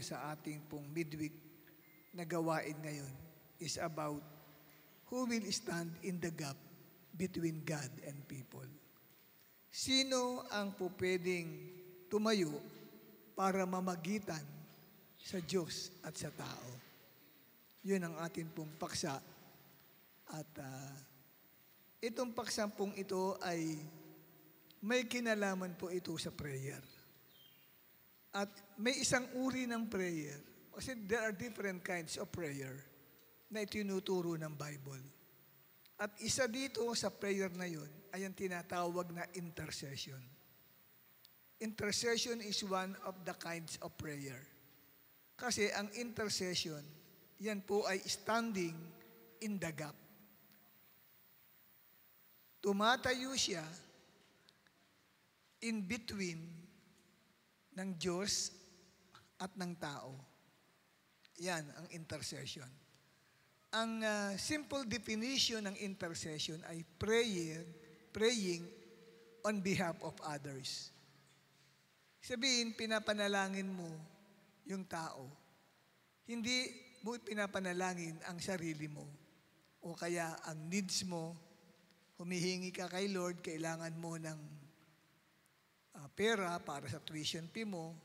sa ating pong midweek na gawain ngayon is about who will stand in the gap between God and people. Sino ang po pwedeng tumayo para mamagitan sa Diyos at sa tao? Yun ang ating pong paksa. At itong paksang pong ito ay may kinalaman po ito sa prayer. At may isang uri ng prayer. Kasi there are different kinds of prayer na itinuturo ng Bible. At isa dito sa prayer na yun ay ang tinatawag na intercession. Intercession is one of the kinds of prayer. Kasi ang intercession, yan po ay standing in the gap. Tumatayo siya in between ng Diyos at ng tao. Yan ang intercession. Ang simple definition ng intercession ay praying on behalf of others. Sabihin, pinapanalangin mo yung tao. Hindi mo pinapanalangin ang sarili mo. O kaya ang needs mo, humihingi ka kay Lord, kailangan mo ng pera para sa tuition fee mo,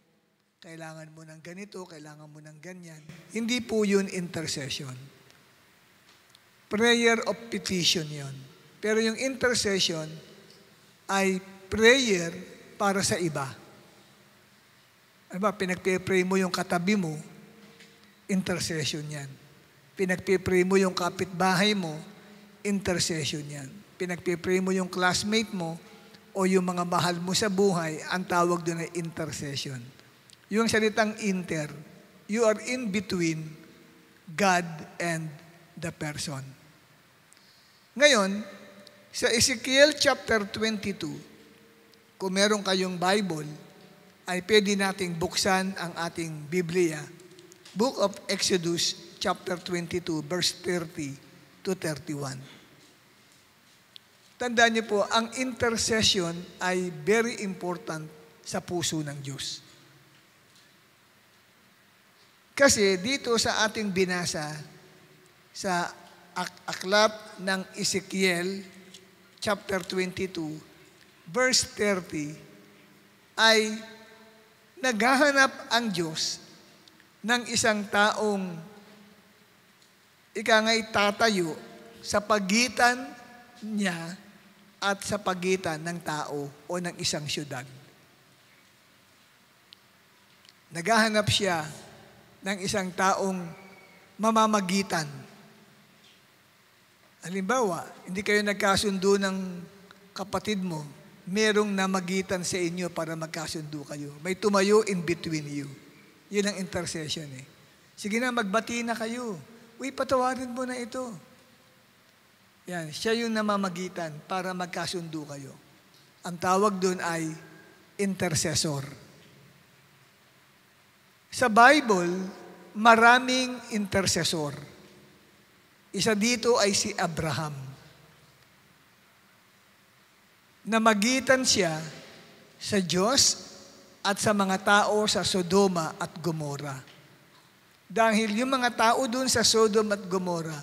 kailangan mo ng ganito, kailangan mo ng ganyan. Hindi po yun intercession. Prayer of petition yun. Pero yung intercession ay prayer para sa iba. Ano ba, pinagpipray mo yung katabi mo, intercession yan. Pinagpipray mo yung kapitbahay mo, intercession yan. Pinagpipray mo yung classmate mo o yung mga mahal mo sa buhay, ang tawag doon ay intercession. Yung salitang inter, you are in between God and the person. Ngayon, sa Ezekiel chapter 22, kung meron kayong Bible, ay pwede nating buksan ang ating Biblia. Book of Exodus chapter 22, verse 30 to 31. Tandaan niyo po, ang intercession ay very important sa puso ng Diyos. Kasi dito sa ating binasa, sa aklat ng Ezekiel, chapter 22, verse 30, ay naghahanap ang Diyos ng isang taong ikangay tatayo sa pagitan niya at sa pagitan ng tao o ng isang syudad. Naghahanap siya ng isang taong mamamagitan. Halimbawa, hindi kayo nagkasundo ng kapatid mo, merong namagitan sa inyo para magkasundo kayo. May tumayo in between you. Yun ang intercession eh. Sige na, magbati na kayo. Uy, patawarin mo na ito. Yan, siya yung namamagitan para magkasundo kayo. Ang tawag doon ay intercessor. Sa Bible, maraming intercessor. Isa dito ay si Abraham. Namagitan siya sa Diyos at sa mga tao sa Sodoma at Gomora. Dahil yung mga tao doon sa Sodom at Gomora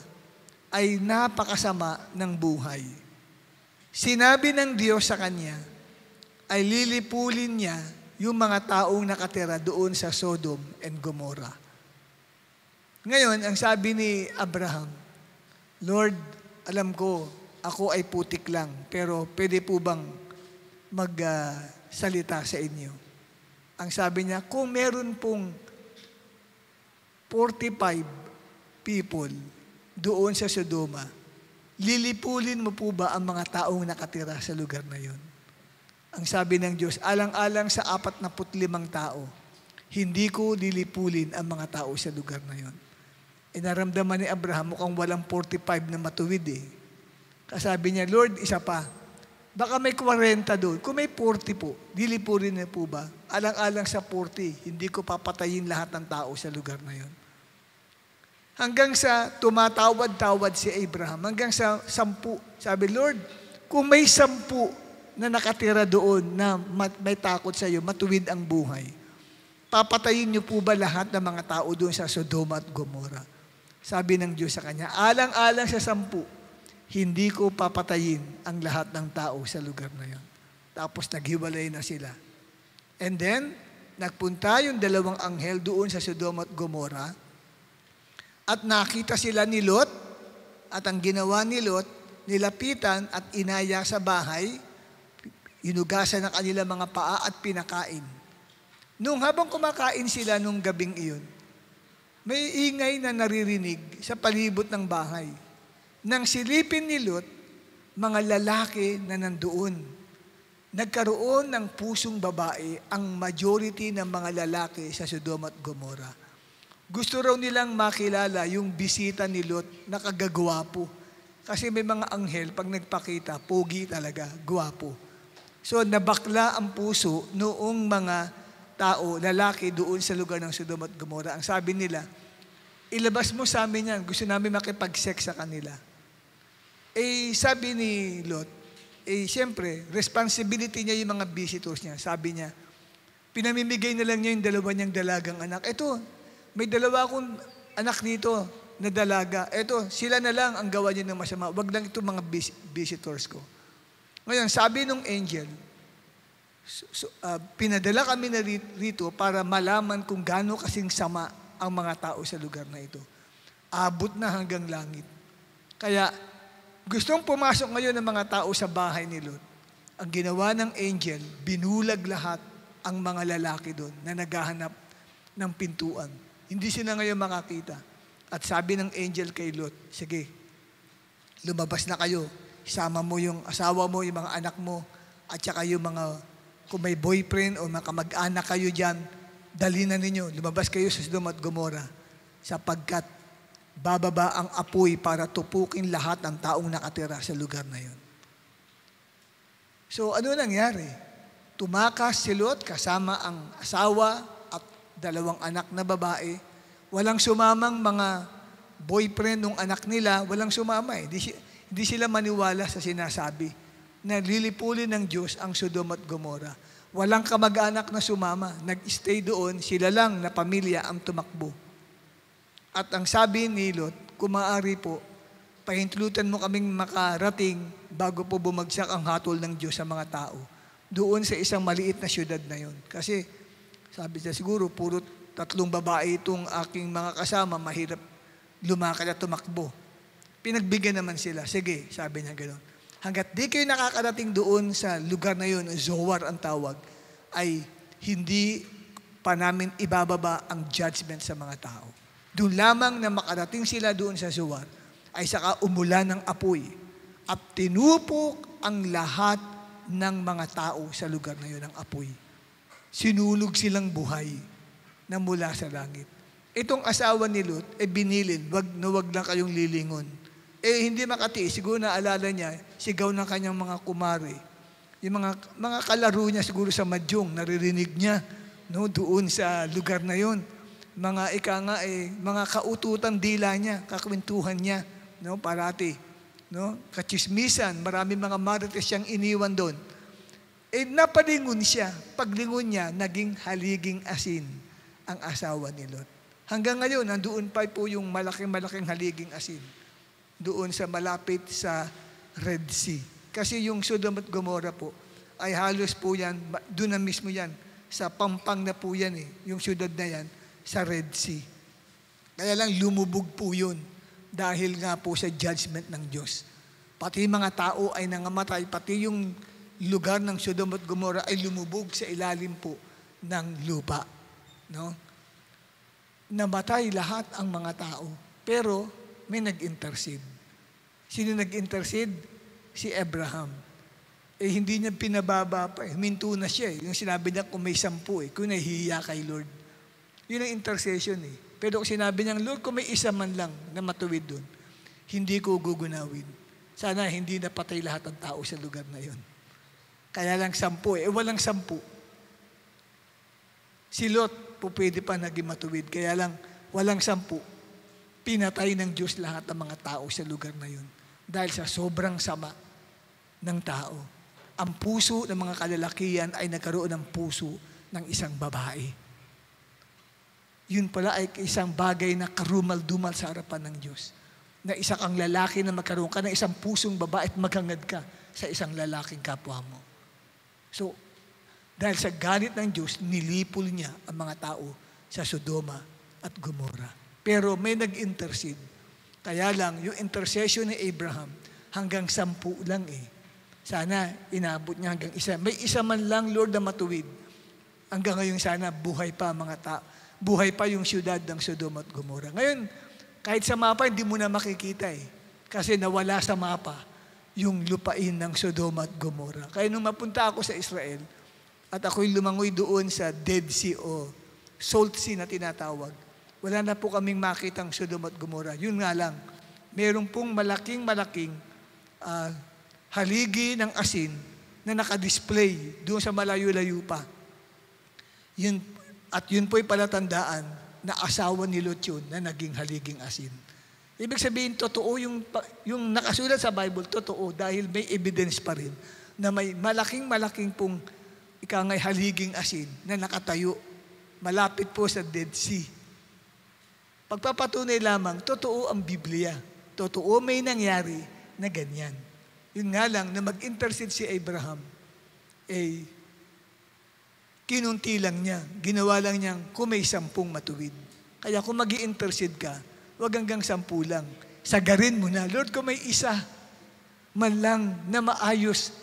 ay napakasama ng buhay. Sinabi ng Diyos sa kanya ay lilipulin niya yung mga taong nakatira doon sa Sodom and Gomora. Ngayon, ang sabi ni Abraham, Lord, alam ko, ako ay putik lang, pero pwede po bang magsalita sa inyo? Ang sabi niya, kung meron pong 45 people doon sa Sodoma, lilipulin mo po ba ang mga taong nakatira sa lugar na yon? Ang sabi ng Diyos, alang-alang sa 45 tao, hindi ko lilipulin ang mga tao sa lugar na yon. Naramdaman ni Abraham, mukhang walang 45 na matuwid eh. Kasabi niya, Lord, isa pa. Baka may 40 doon. Kung may 40 po, lilipulin na po ba? Alang-alang sa 40, hindi ko papatayin lahat ng tao sa lugar na yon. Hanggang sa tumatawad-tawad si Abraham, hanggang sa 10. Sabi, Lord, kung may 10 na nakatira doon na may takot sa iyo, matuwid ang buhay, papatayin niyo po ba lahat ng mga tao doon sa Sodoma at Gomora? Sabi ng Diyos sa kanya, alang-alang sa 10, hindi ko papatayin ang lahat ng tao sa lugar na yon. Tapos naghiwalay na sila. And then, nagpunta yung 2 anghel doon sa Sodoma at Gomora at nakita sila ni Lot at ang ginawa ni Lot, nilapitan at inaya sa bahay, inugasan ng kanila mga paa at pinakain. Nung habang kumakain sila nung gabing iyon, may ingay na naririnig sa palibot ng bahay. Nang silipin ni Lot, mga lalaki na nandoon. Nagkaroon ng pusong babae ang majority ng mga lalaki sa Sodoma at Gomora. Gusto raw nilang makilala yung bisita ni Lot na kagagwapo. Kasi may mga anghel, pag nagpakita, pogi talaga, gwapo. So nabakla ang puso noong mga tao, lalaki doon sa lugar ng Sodoma at Gomora. Ang sabi nila, ilabas mo sa amin yan, gusto namin makipag-sex sa kanila. Eh sabi ni Lot, siyempre, responsibility niya yung mga visitors niya. Sabi niya, pinamimigay na lang niya yung 2 niyang dalagang anak. Ito, may 2 akong anak dito na dalaga. Ito, sila na lang ang gawa niya ng masama. Wag lang ito mga visitors ko. Ngayon, sabi nung angel, pinadala kami na rito para malaman kung gaano kasing sama ang mga tao sa lugar na ito. Abot na hanggang langit. Kaya, gustong pumasok ngayon ng mga tao sa bahay ni Lot. Ang ginawa ng angel, binulag lahat ang mga lalaki doon na naghahanap ng pintuan. Hindi sila ngayon makakita. At sabi ng angel kay Lot, sige, lumabas na kayo. Isama mo yung asawa mo, yung mga anak mo, at saka yung mga, kung may boyfriend o makamag-anak kayo dyan, dali na ninyo, lumabas kayo sa Sodoma at Gomora, sapagkat bababa ang apoy para tupukin lahat ng taong nakatira sa lugar na yon. So ano nangyari? Tumakas si Lot kasama ang asawa at 2 anak na babae. Walang sumamang mga boyfriend ng anak nila, walang sumama eh. Hindi sila maniwala sa sinasabi na lilipulin ng Diyos ang Sodoma at Gomora. Walang kamag-anak na sumama. Nag-stay doon, sila lang na pamilya ang tumakbo. At ang sabi ni Lot, kung maaari po, pahintulutan mo kaming makarating bago po bumagsak ang hatol ng Diyos sa mga tao. Doon sa isang maliit na syudad na yon. Kasi sabi niya, siguro puro 3 babae itong aking mga kasama, mahirap lumakad at tumakbo. Pinagbigyan naman sila. Sige, sabi niya gano'n. Hanggat di kayo nakakarating doon sa lugar na yun, Zoar ang tawag, ay hindi pa namin ibababa ang judgment sa mga tao. Doon lamang na makarating sila doon sa Zoar, ay saka umulan ng apoy at tinupok ang lahat ng mga tao sa lugar na yun ng apoy. Sinulog silang buhay na mula sa langit. Itong asawa ni Lot, binilin, wag lang kayong lilingon. Hindi makatiis. Siguro naalala niya, sigaw ng kanyang mga kumare. Yung mga kalaro niya siguro sa madyong, naririnig niya doon sa lugar na yon. Mga mga kaututan dila niya, kakwentuhan niya, parati. Kachismisan, maraming mga marites siyang iniwan doon. Napalingon siya. Paglingon niya, naging haliging asin ang asawa ni Lot. Hanggang ngayon, nandoon pa po yung malaking haliging asin. Doon sa malapit sa Red Sea. Kasi yung Sodom at Gomora po, ay halos po yan, doon na mismo yan, sa pampang na po yan yung syudad na yan, sa Red Sea. Kaya lang lumubog po yun, dahil nga po sa judgment ng Diyos. Pati mga tao ay nangamatay, pati yung lugar ng Sodom at Gomora ay lumubog sa ilalim po ng lupa. Namatay lahat ang mga tao, pero may nag-intercede. Sino nag-intercede? Si Abraham. Hindi niya pinababa pa. Huminto na siya. Yung sinabi niya kung may 10, kung nahihiya kay Lord. Yun ang intercession Pero kung sinabi niya, Lord, kung may 1 man lang na matuwid doon, hindi ko gugunawin. Sana hindi napatay lahat ng tao sa lugar na yun. Kaya lang 10. Walang 10. Si Lot, po pwede pa naging matuwid. Kaya lang, walang 10. Pinatay ng Diyos lahat ng mga tao sa lugar na yun. Dahil sa sobrang sama ng tao. Ang puso ng mga kalalakihan ay nagkaroon ng puso ng isang babae. yun pala ay isang bagay na karumal-dumal sa harapan ng Diyos. Na isa kang lalaki na magkaroon ka ng isang pusong babae at maghangad ka sa isang lalaking kapwa mo. So, dahil sa galit ng Diyos, nilipol niya ang mga tao sa Sodoma at Gomorrah. Pero may nag-intercede. Kaya lang, yung intercession ni Abraham, hanggang 10 lang eh. Sana inabot niya hanggang 1. May 1 man lang, Lord, na matuwid. Hanggang ngayon sana buhay pa mga tao. Buhay pa yung siyudad ng Sodoma at Gomorrah. Ngayon, kahit sa mapa, hindi mo na makikita eh. Kasi nawala sa mapa yung lupain ng Sodoma at Gomorrah. Kaya nung mapunta ako sa Israel, at ako'y lumangoy doon sa Dead Sea o Salt Sea na tinatawag, wala na po kaming makitang Sodoma at Gomorrah. Yun nga lang, meron pong malaking haligi ng asin na nakadisplay doon sa malayo-layo pa. Yun po'y palatandaan na asawa ni Lot yun na naging haliging asin. Ibig sabihin, totoo yung nakasulat sa Bible, totoo dahil may evidence pa rin na may malaking pong ikangay haliging asin na nakatayo malapit po sa Dead Sea. Pagpapatunay lamang, totoo ang Biblia. Totoo may nangyari na ganyan. Yun nga lang, na mag-intercede si Abraham, kinunti lang niya. Ginawa lang niyang kung may 10 matuwid. Kaya kung mag-i-intercede ka, huwag hanggang 10 lang. Sagarin mo na, Lord, kung may 1 man lang na maayos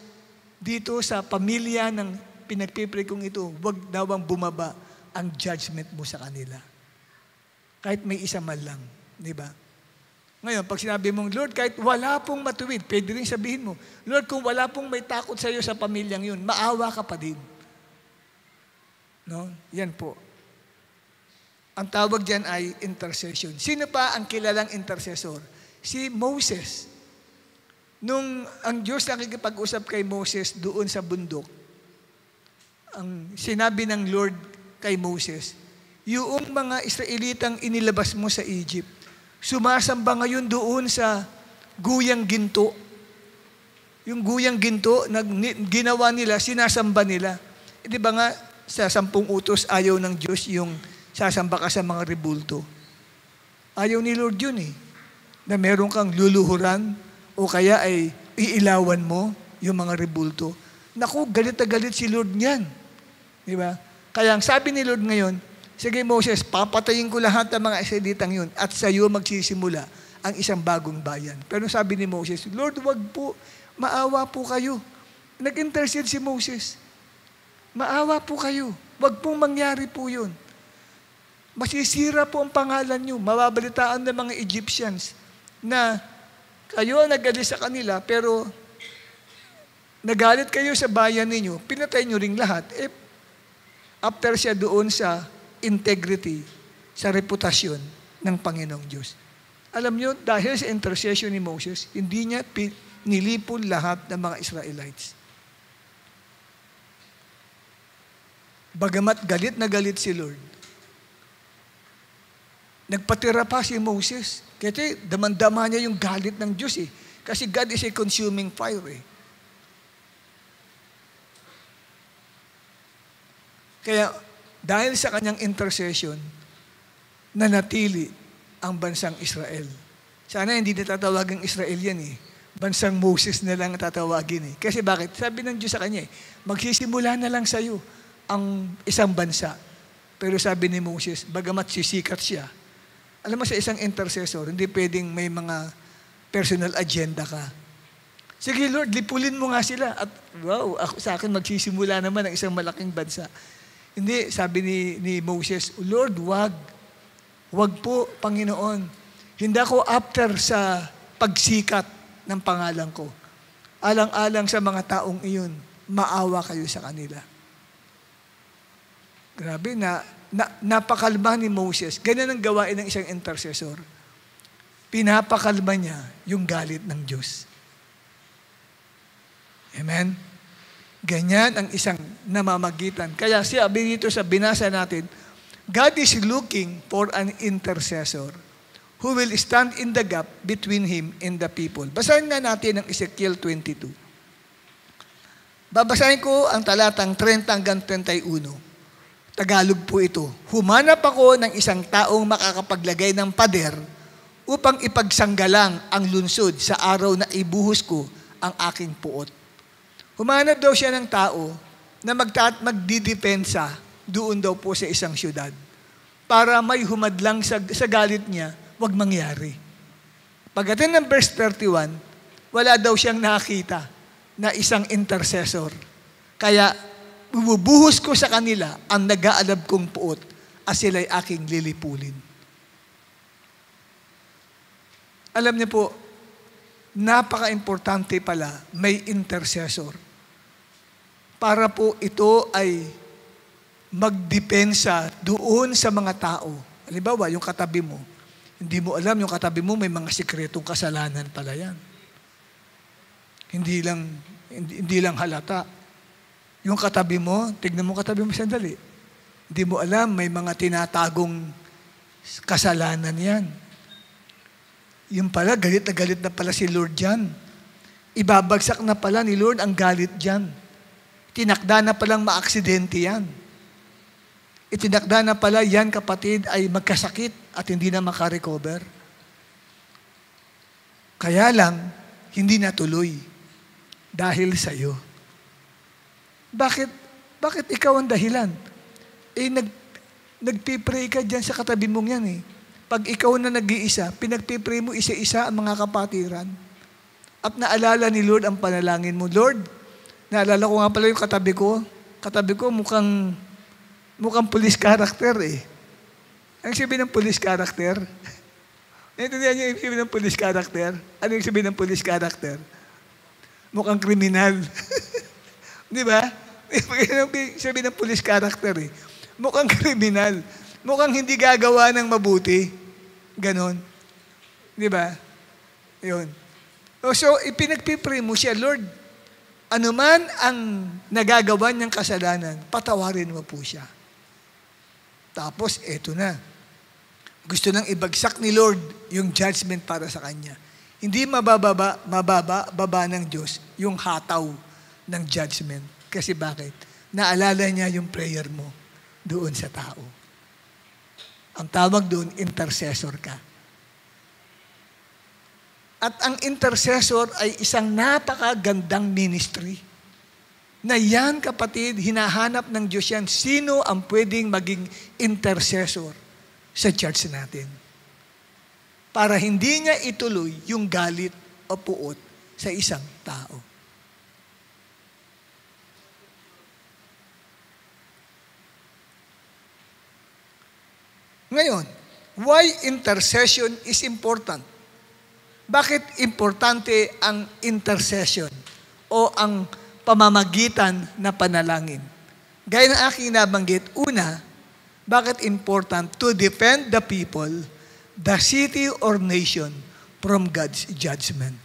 dito sa pamilya ng pinagpipray kong ito, huwag daw ang bumaba ang judgment mo sa kanila. Kahit may 1 man lang. Di ba? Ngayon, pag sinabi mong, Lord, kahit wala pong matuwid, pwede rin sabihin mo, Lord, kung wala pong may takot sa iyo sa pamilyang yun, maawa ka pa din. No? Yan po. Ang tawag dyan ay intercession. Sino pa ang kilalang intercessor? Si Moses. Nung ang Diyos nakikipag-usap kay Moses doon sa bundok, ang sinabi ng Lord kay Moses, yung mga Israelitang inilabas mo sa Egypt, sumasamba ngayon doon sa guyang ginto. Yung guyang ginto na ginawa nila, sinasamba nila. Di ba nga, sa 10 utos, ayaw ng Diyos yung sasamba ka sa mga rebulto. Ayaw ni Lord yun eh. Na meron kang luluhuran o kaya ay iilawan mo yung mga rebulto. Naku, galit na galit si Lord niyan. Di ba? Kaya ang sabi ni Lord ngayon, sige Moses, papatayin ko lahat ng mga Israelitang yun at sa iyo magsisimula ang isang bagong bayan. Pero sabi ni Moses, Lord, wag po, maawa po kayo. Nag-intercede si Moses. Maawa po kayo. Wag pong mangyari po yun. Masisira po ang pangalan nyo. Mababalitaan ng mga Egyptians na kayo ang nagalis sa kanila, pero nagalit kayo sa bayan ninyo, pinatay nyo ring lahat. After siya doon sa integrity, sa reputasyon ng Panginoong Diyos. Alam nyo, dahil sa intercession ni Moses, hindi niya nilipol lahat ng mga Israelites. Bagamat galit na galit si Lord, nagpatira pa si Moses. Kasi damandama niya yung galit ng Diyos eh. Kasi God is a consuming fire eh. Kaya dahil sa kanyang intercession, nanatili ang bansang Israel. Sana hindi natatawagin Israel yan eh. Bansang Moses na lang tatawagin eh. Kasi bakit? Sabi ng Diyos sa kanya eh, magsisimula na lang sa'yo ang isang bansa. Pero sabi ni Moses, bagamat sisikat siya, alam mo sa isang intercessor, hindi pwedeng may mga personal agenda ka. Sige Lord, lipulin mo nga sila. At wow, sa akin magsisimula naman ang isang malaking bansa. Hindi, sabi ni Moses, Lord, wag po, Panginoon. Hindi ako after sa pagsikat ng pangalan ko. Alang-alang sa mga taong iyon, maawa kayo sa kanila. Grabe, napakalma ni Moses. Ganyan ang gawain ng isang intercessor. Pinapakalma niya yung galit ng Diyos. Amen? Ganyan ang isang namamagitan. Kaya sabi dito sa binasa natin, God is looking for an intercessor who will stand in the gap between Him and the people. Basahin nga natin ang Ezekiel 22. Babasahin ko ang talatang 30 hanggang 31. Tagalog po ito. Humanap ako ng isang taong makakapaglagay ng pader upang ipagsanggalang ang lunsod sa araw na ibuhos ko ang aking puot. Humanap daw siya ng tao na magdidepensa doon daw po sa isang syudad para may humadlang sa galit niya, wag mangyari. Pagdating ng verse 31, wala daw siyang nakita na isang intercessor. Kaya, bubuhos ko sa kanila ang nag-aalab kong puot at sila'y aking lilipulin. Alam niyo po, napaka-importante pala may intercessor. Para po ito ay magdepensa doon sa mga tao. Halimbawa, yung katabi mo, hindi mo alam yung katabi mo may mga sikretong kasalanan pala yan. Hindi lang halata. Yung katabi mo, tignan mo katabi mo sandali. Hindi mo alam, may mga tinatagong kasalanan yan. Yung pala, galit na pala si Lord dyan. Ibabagsak na pala ni Lord ang galit dyan. Tinakda na palang maaksidente yan. Itinakda na pala yan, kapatid, ay magkasakit at hindi na makarecover. Kaya lang, hindi natuloy. Dahil sa'yo. Bakit ikaw ang dahilan? Nagpipray ka dyan sa katabi mong yan eh. Pag ikaw na nag-iisa, pinagpipray mo isa-isa ang mga kapatiran. At naalala ni Lord ang panalangin mo. Lord, naalala ko nga pala yung katabi ko. Katabi ko mukhang police character eh. Anong sabihin ng police character? Naintindihan niyo yung sabihin ng police character? Ano yung sabihin ng police character? Mukhang kriminal. Di ba? Sabihin ng police character eh. Mukhang kriminal. Mukhang hindi gagawa ng mabuti. Ganon. Di ba? Yun. So, ipinagpipray mo siya, Lord, anuman ang nagagawa niyang kasalanan, patawarin mo po siya. Tapos, eto na. Gusto nang ibagsak ni Lord yung judgment para sa kanya. Hindi mababa ng Diyos yung hataw ng judgment. Kasi bakit? Naalala niya yung prayer mo doon sa tao. Ang tawag doon, intercessor ka. At ang intercessor ay isang napakagandang ministry. Na yan, kapatid, hinahanap ng Diyos yan. Sino ang pwedeng maging intercessor sa church natin? Para hindi niya ituloy yung galit o puot sa isang tao. Ngayon, why intercession is important? Bakit importante ang intercession o ang pamamagitan na panalangin? Gaya ng aking nabanggit, una, bakit important to defend the people, the city or nation from God's judgment?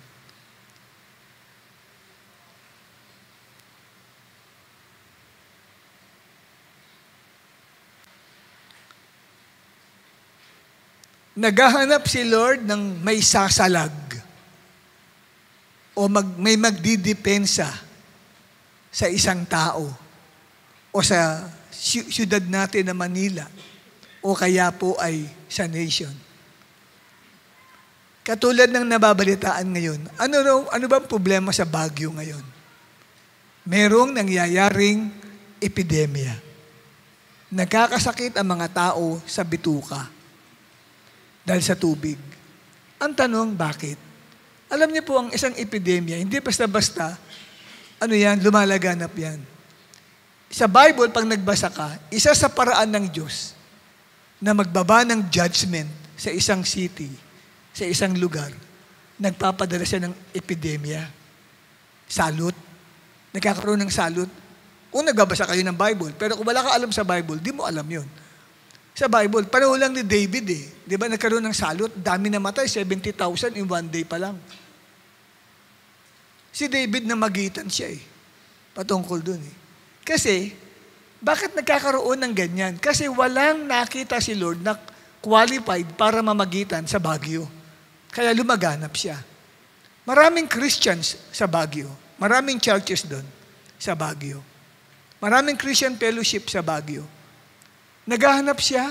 Naghahanap si Lord ng may sasalag o may magdidepensa sa isang tao o sa siyudad natin na Manila o kaya po ay sa nation. Katulad ng nababalitaan ngayon, ano ba ang problema sa Baguio ngayon? Merong nangyayaring epidemya. Nagkakasakit ang mga tao sa bituka dahil sa tubig. Ang tanong, bakit? Alam niyo po, ang isang epidemya, hindi basta-basta, lumalaganap yan. Sa Bible, pag nagbasa ka, isa sa paraan ng Diyos na magbaba ng judgment sa isang city, sa isang lugar, nagpapadala siya ng epidemya. Salot. Nagkakaroon ng salot. Kung nagbabasa kayo ng Bible, pero kung wala ka alam sa Bible, di mo alam yun. Sa Bible, pareho lang ni David eh. Di ba nagkaroon ng salot? Dami namatay, 70,000 in one day pa lang. Si David namagitan siya eh. Patungkol dun eh. Kasi, bakit nagkakaroon ng ganyan? Kasi walang nakita si Lord na qualified para mamagitan sa Baguio. Kaya lumaganap siya. Maraming Christians sa Baguio. Maraming churches doon sa Baguio. Maraming Christian fellowship sa Baguio. Naghahanap siya,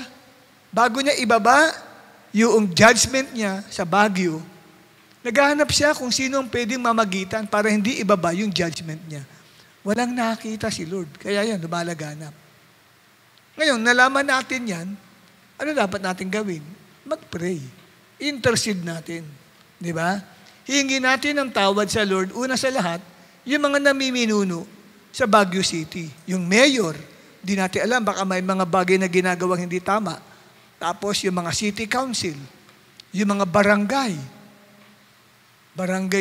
bago niya ibaba yung judgment niya sa Baguio, naghahanap siya kung sino ang pwedeng mamagitan para hindi ibaba yung judgment niya. Walang nakita si Lord. Kaya yan, lumalaganap. Ngayon, nalaman natin yan, ano dapat natin gawin? Mag-pray. Intercede natin. Di ba? Hingi natin ang tawad sa Lord. Una sa lahat, yung mga namiminuno sa Baguio City. Yung mayor, di natin alam, baka may mga bagay na ginagawang hindi tama. Tapos yung mga city council, yung mga barangay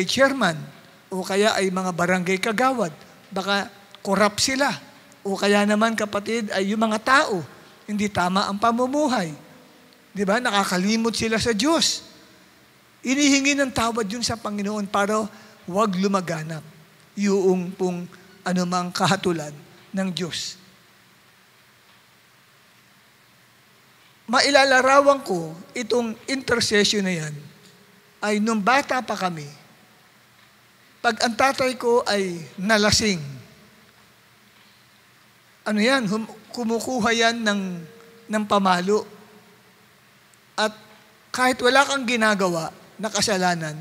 chairman, o kaya ay mga barangay kagawad, baka corrupt sila. O kaya naman kapatid ay yung mga tao, hindi tama ang pamumuhay. Di ba? Nakakalimot sila sa Diyos. Inihingi ng tawad yun sa Panginoon para huwag lumaganap yung pong anumang kahatulan ng Diyos. Mailalarawan ko itong intercession na yan ay nung bata pa kami, pag ang tatay ko ay nalasing, ano yan, kumukuha yan ng pamalo. At kahit wala kang ginagawa na kasalanan,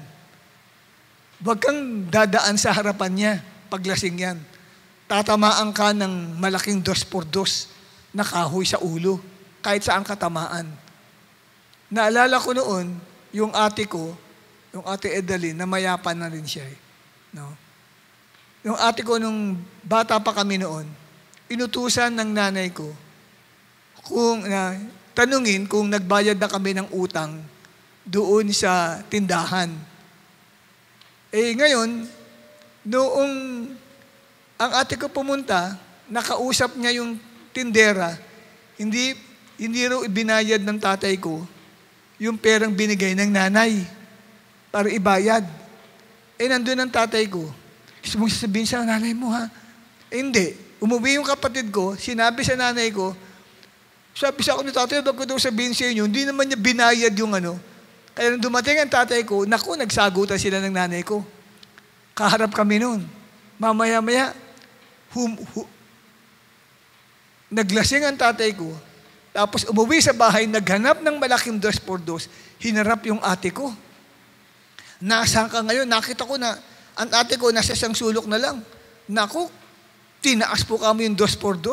huwag kang dadaan sa harapan niya paglasing yan. Tatamaan ka ng malaking 2x2 na kahoy sa ulo, kahit saan katamaan. Naalala ko noon, yung ate Edaline, na mayapan na rin siya. No? Yung ate ko, nung bata pa kami noon, inutusan ng nanay ko tanungin kung nagbayad na kami ng utang doon sa tindahan. Ngayon, noong ang ate ko pumunta, nakausap niya yung tindera, hindi raw ibinayad ng tatay ko yung perang binigay ng nanay para ibayad. Nandun ang tatay ko. Gusto mong sasabihin sa nanay mo, ha? Hindi. Umuwi yung kapatid ko, sinabi sa nanay ko, sabi sa ako ni tatay, bago daw sabihin sa inyo, hindi naman niya binayad yung ano. Kaya nung dumating ang tatay ko, naku, nagsagutan sila ng nanay ko. Kaharap kami noon. Mamaya-maya, naglasing ang tatay ko, tapos umuwi sa bahay, naghanap ng malaking 2x2, hinarap yung ate ko. Nasaan ka ngayon? Nakita ko na, ang ate ko nasa isang sulok na lang. Naku, tinaas po kami yung 2x2,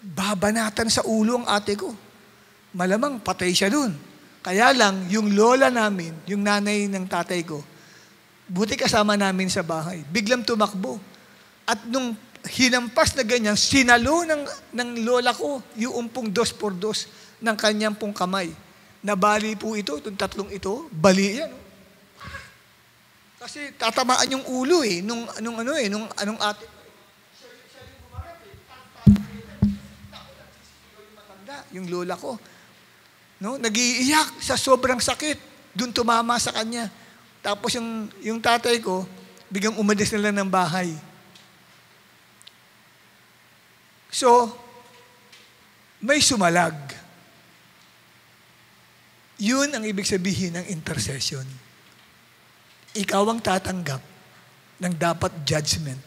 babanatan sa ulo ang ate ko. Malamang patay siya dun. Kaya lang, yung lola namin, yung nanay ng tatay ko, buti kasama namin sa bahay, biglang tumakbo. At nung hinampas na ganyan, sinalo ng lola ko yung pong 2x2 ng kanyang pong kamay. Nabali po ito, itong tatlong ito, bali yan. Kasi tatamaan yung ulo nung ate. Yung lola ko. No? Nag-iiyak sa sobrang sakit. Doon tumama sa kanya. Tapos yung tatay ko, biglang umalis na lang ng bahay. So, may sumalag. Yun ang ibig sabihin ng intercession. Ikaw ang tatanggap ng dapat judgment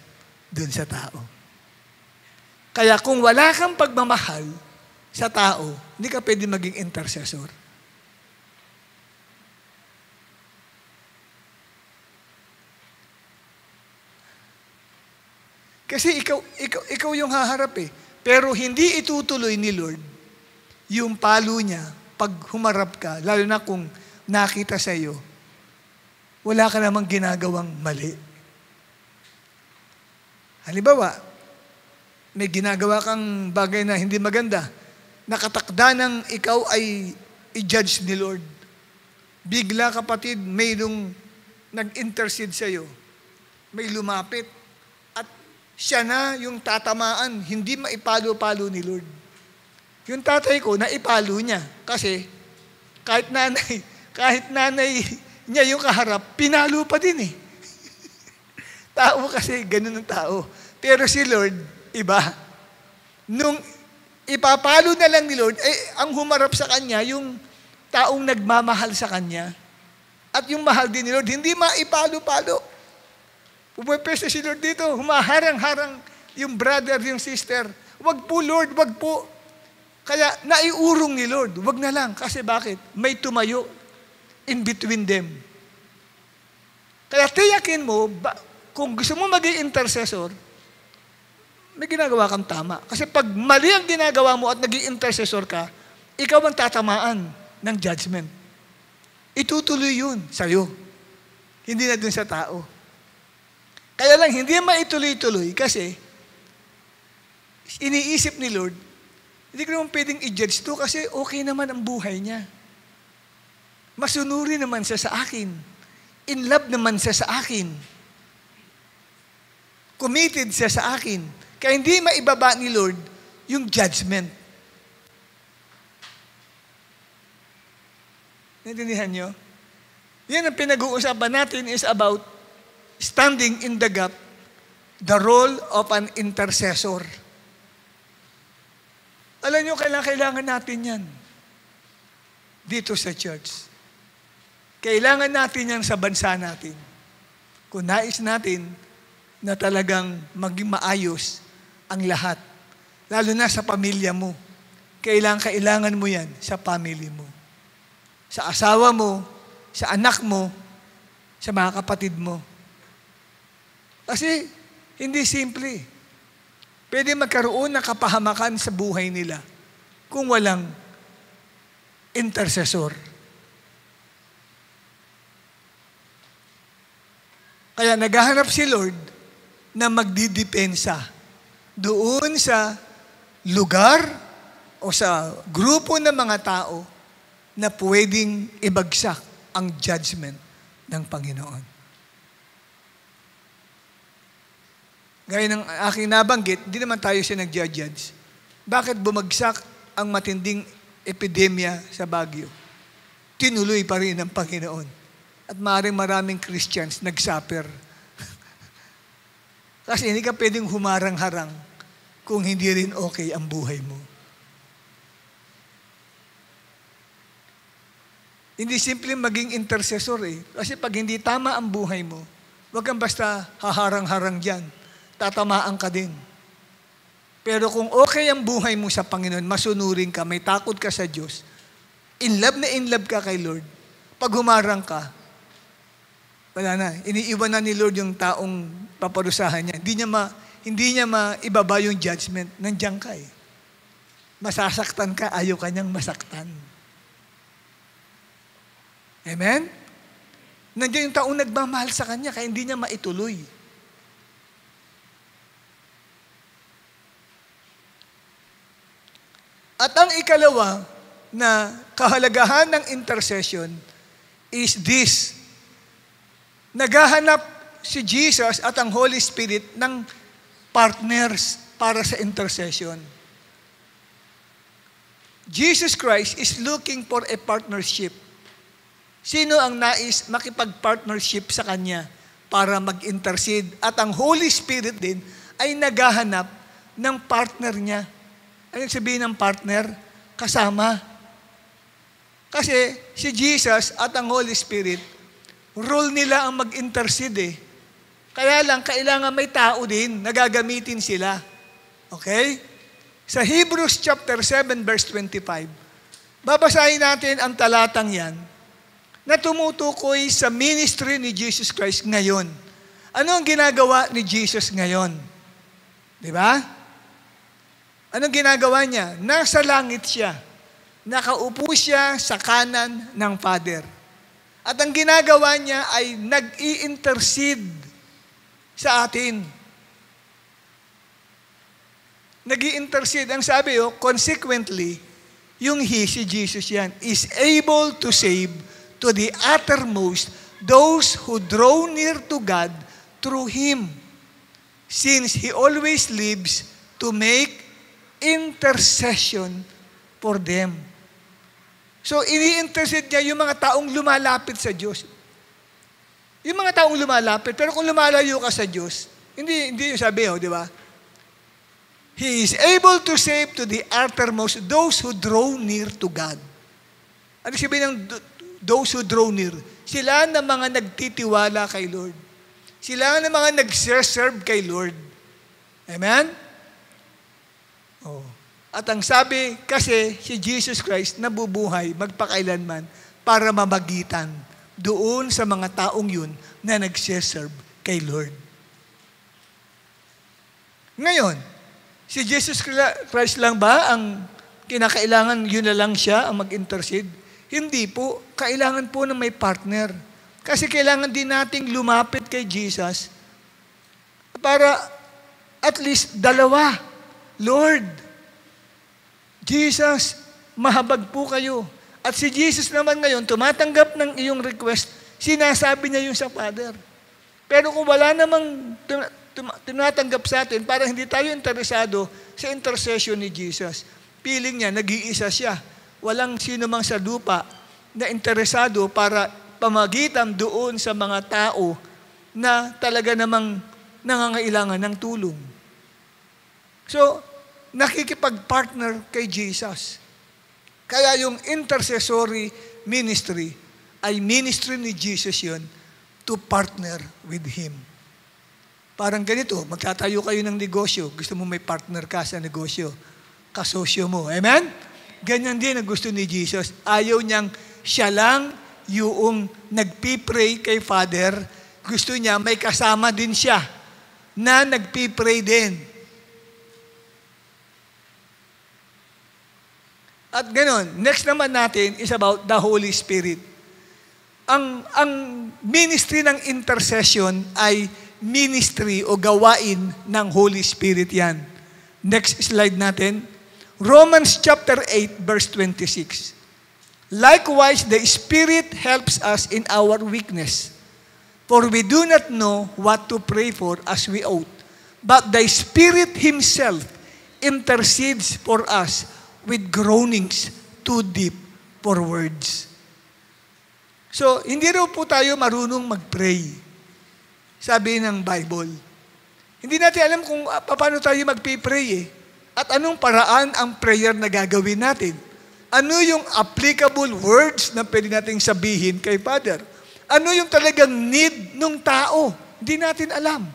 dun sa tao. Kaya kung wala kang pagmamahal sa tao, hindi ka pwede maging intercessor. Kasi ikaw yung haharap eh. Pero hindi itutuloy ni Lord yung palo niya pag humarap ka, lalo na kung nakita sa iyo, wala ka namang ginagawang mali. Halimbawa, may ginagawa kang bagay na hindi maganda, nakatakda ng ikaw ay i-judge ni Lord. Bigla kapatid, mayroong nag-intercede sa iyo. May lumapit. At siya na yung tatamaan, hindi maipalo-palo ni Lord. Yung tatay ko, naipalo niya. Kasi kahit nanay niya yung kaharap, pinalo pa din eh. Tao kasi, ganun ang tao. Pero si Lord, iba. Nung ipapalo na lang ni Lord, ang humarap sa kanya, yung taong nagmamahal sa kanya. At yung mahal din ni Lord, hindi maipalo-palo. Pumipesa si Lord dito, humaharang-harang yung brother, yung sister. Wag po Lord, wag po. Kaya naiurong ni Lord, wag na lang. Kasi bakit? May tumayo in between them. Kaya tiyakin mo, kung gusto mo maging intercessor, may ginagawa kang tama. Kasi pag mali ang ginagawa mo at naging intercessor ka, ikaw ang tatamaan ng judgment. Itutuloy yun sa'yo. Hindi na dun sa tao. Kaya lang, hindi maituloy-tuloy kasi iniisip ni Lord, hindi ko naman pwedeng i-judge to kasi okay naman ang buhay niya. Masunuri naman siya sa akin. In love naman siya sa akin. Committed siya sa akin. Kaya hindi maibaba ni Lord yung judgment. Naintindihan nyo? Yan ang pinag-uusapan natin is about standing in the gap, the role of an intercessor. Alam nyo, kailangan natin yan dito sa church. Kailangan natin yan sa bansa natin. Kung nais natin na talagang maging maayos ang lahat, lalo na sa pamilya mo, kailangan mo yan sa family mo. Sa asawa mo, sa anak mo, sa mga kapatid mo. Kasi hindi simple. Pwede magkaroon ng kapahamakan sa buhay nila kung walang intercessor. Kaya naghahanap si Lord na magdidepensa doon sa lugar o sa grupo ng mga tao na pwedeng ibagsak ang judgment ng Panginoon. Gaya ng aking nabanggit, di naman tayo siya nag-judge. Bakit bumagsak ang matinding epidemya sa Baguio? Tinuloy pa rin ng Panginoon. At maraming Christians nag-suffer. Kasi hindi ka pwedeng humarang-harang kung hindi rin okay ang buhay mo. Hindi simple maging intercessor eh. Kasi pag hindi tama ang buhay mo, wag kang basta haharang-harang dyan. Tatamaan ka din. Pero kung okay ang buhay mo sa Panginoon, masunurin ka, may takot ka sa Diyos, in love ka kay Lord, pag humarang ka, wala na. Iniiwan na ni Lord yung taong paparusahan niya. Hindi niya maibaba yung judgment. Nandiyan ka eh. Masasaktan ka, ayaw ka niyang masaktan. Amen? Nandiyan yung taong nagmamahal sa kanya, kaya hindi niya maituloy. At ang ikalawa na kahalagahan ng intercession is this. Naghahanap si Jesus at ang Holy Spirit ng partners para sa intercession. Jesus Christ is looking for a partnership. Sino ang nais makipag-partnership sa Kanya para mag-intercede? At ang Holy Spirit din ay naghahanap ng partner niya. Ano sabihin ng partner? Kasama. Kasi si Jesus at ang Holy Spirit, role nila ang mag-intercede eh. Kaya lang, kailangan may tao din, nagagamitin sila. Okay? Sa Hebrews chapter 7 verse 25, babasahin natin ang talatang yan na tumutukoy sa ministry ni Jesus Christ ngayon. Ano ang ginagawa ni Jesus ngayon? Di ba? Anong ginagawa niya? Nasa langit siya. Nakaupo siya sa kanan ng Father. At ang ginagawa niya ay nag-i-intercede sa atin. Nag-i-intercede. Ang sabi, consequently, yung si Jesus yan, is able to save to the uttermost those who draw near to God through Him, since He always lives to make intercession for them. So, ini-intercede niya yung mga taong lumalapit sa Diyos. Yung mga taong lumalapit, pero kung lumalayo ka sa Diyos, hindi yung sabi, di ba? He is able to save to the uttermost those who draw near to God. Ano sabihin ng those who draw near? Sila na mga nagtitiwala kay Lord. Sila na mga nag-serve kay Lord. Amen? Oh. At ang sabi kasi, si Jesus Christ nabubuhay magpakailanman para mamagitan doon sa mga taong yun na nagsiserve kay Lord. Ngayon, si Jesus Christ lang ba ang kinakailangan yun na lang siya ang mag-intercede? Hindi po. Kailangan po na may partner. Kasi kailangan din nating lumapit kay Jesus para at least dalawa. Lord, Jesus, mahabag po kayo. At si Jesus naman ngayon, tumatanggap ng iyong request, sinasabi niya yung sa Father. Pero kung wala namang tinatanggap sa atin, para hindi tayo interesado sa intercession ni Jesus, feeling niya, nag-iisa siya. Walang sino mang sa lupa na interesado para pamagitan doon sa mga tao na talaga namang nangangailangan ng tulong. So, nakikipag-partner kay Jesus. Kaya yung intercessory ministry ay ministry ni Jesus yun to partner with Him. Parang ganito, magtatayo kayo ng negosyo. Gusto mo may partner ka sa negosyo. Kasosyo mo. Amen? Ganyan din ang gusto ni Jesus. Ayaw niyang siya lang yung nagpipray kay Father. Gusto niya may kasama din siya na nagpipray din. At ganoon, next naman natin is about the Holy Spirit. Ang ministry ng intercession ay ministry o gawain ng Holy Spirit yan. Next slide natin. Romans chapter 8 verse 26. Likewise, the Spirit helps us in our weakness. For we do not know what to pray for as we ought. But the Spirit Himself intercedes for us with groanings too deep for words. So, hindi raw po tayo marunong mag-pray. Sabi ng Bible. Hindi natin alam kung paano tayo mag-pray eh. At anong paraan ang prayer na gagawin natin. Ano yung applicable words na pwede nating sabihin kay Father? Ano yung talagang need ng tao? Hindi natin alam.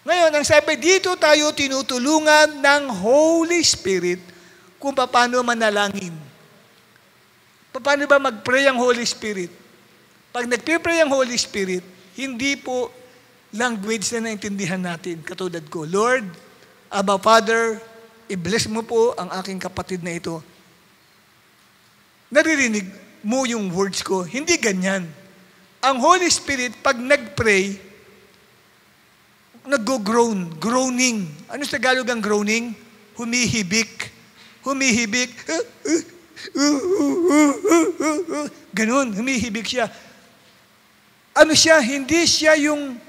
Ngayon, ang sabi, dito tayo tinutulungan ng Holy Spirit kung paano manalangin. Paano ba mag-pray ang Holy Spirit? Pag nag-pray ang Holy Spirit, hindi po language na naintindihan natin. Katulad ko, Lord, Abba Father, i-bless mo po ang aking kapatid na ito. Naririnig mo yung words ko. Hindi ganyan. Ang Holy Spirit, pag nag-pray, nag-groan, groaning. Ano sa Tagalog ang groaning? Humihibik. Humihibik. Ganun, humihibik siya. Ano siya? Hindi siya yung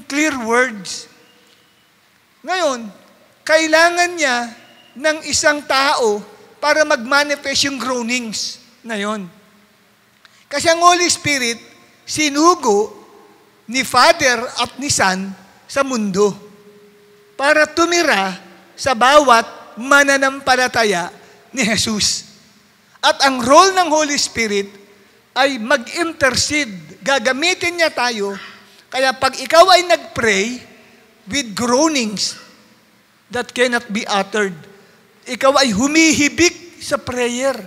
clear words. Ngayon, kailangan niya ng isang tao para mag-manifest yung groanings na yon. Kasi ang Holy Spirit, sinugo ni Father at ni Son sa mundo para tumira sa bawat mananampalataya ni Jesus. At ang role ng Holy Spirit ay mag-intercede. Gagamitin niya tayo. Kaya pag ikaw ay nag-pray with groanings that cannot be uttered, ikaw ay humihibik sa prayer.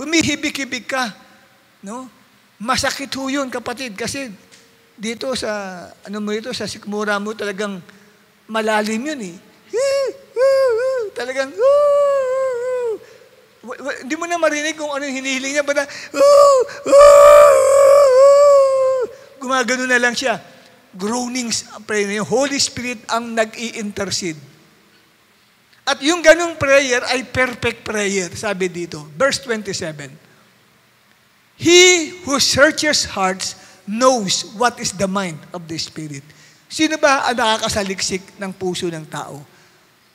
Humihibik-hibik ka. No? Masakit ho yun, kapatid. Kasi dito sa, sa sikmura mo, talagang malalim yun eh. Talagang, hindi mo na marinig kung ano yung hinihiling niya, basta, gumagano na lang siya. Groanings, prayer na yung Holy Spirit ang nag-i-intercede. At yung ganong prayer ay perfect prayer, sabi dito. Verse 27. He who searches hearts knows what is the mind of the Spirit. Sino ba ang nakakasaliksik ng puso ng tao?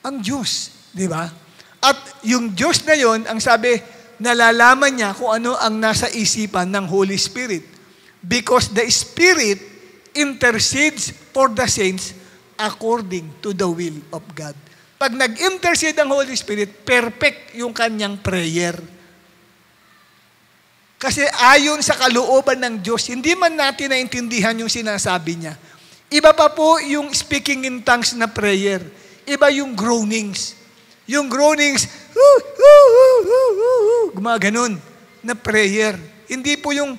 Ang Diyos, di ba? At yung Diyos na yon, ang sabi, nalalaman niya kung ano ang nasa isipan ng Holy Spirit. Because the Spirit intercedes for the saints according to the will of God. Pag nag-intercede ang Holy Spirit, perfect yung kanyang prayer. Kasi ayon sa kalooban ng Diyos, hindi man natin naintindihan yung sinasabi niya. Iba pa po yung speaking in tongues na prayer. Iba yung groanings. Yung groanings, gumaganon na prayer. Hindi po yung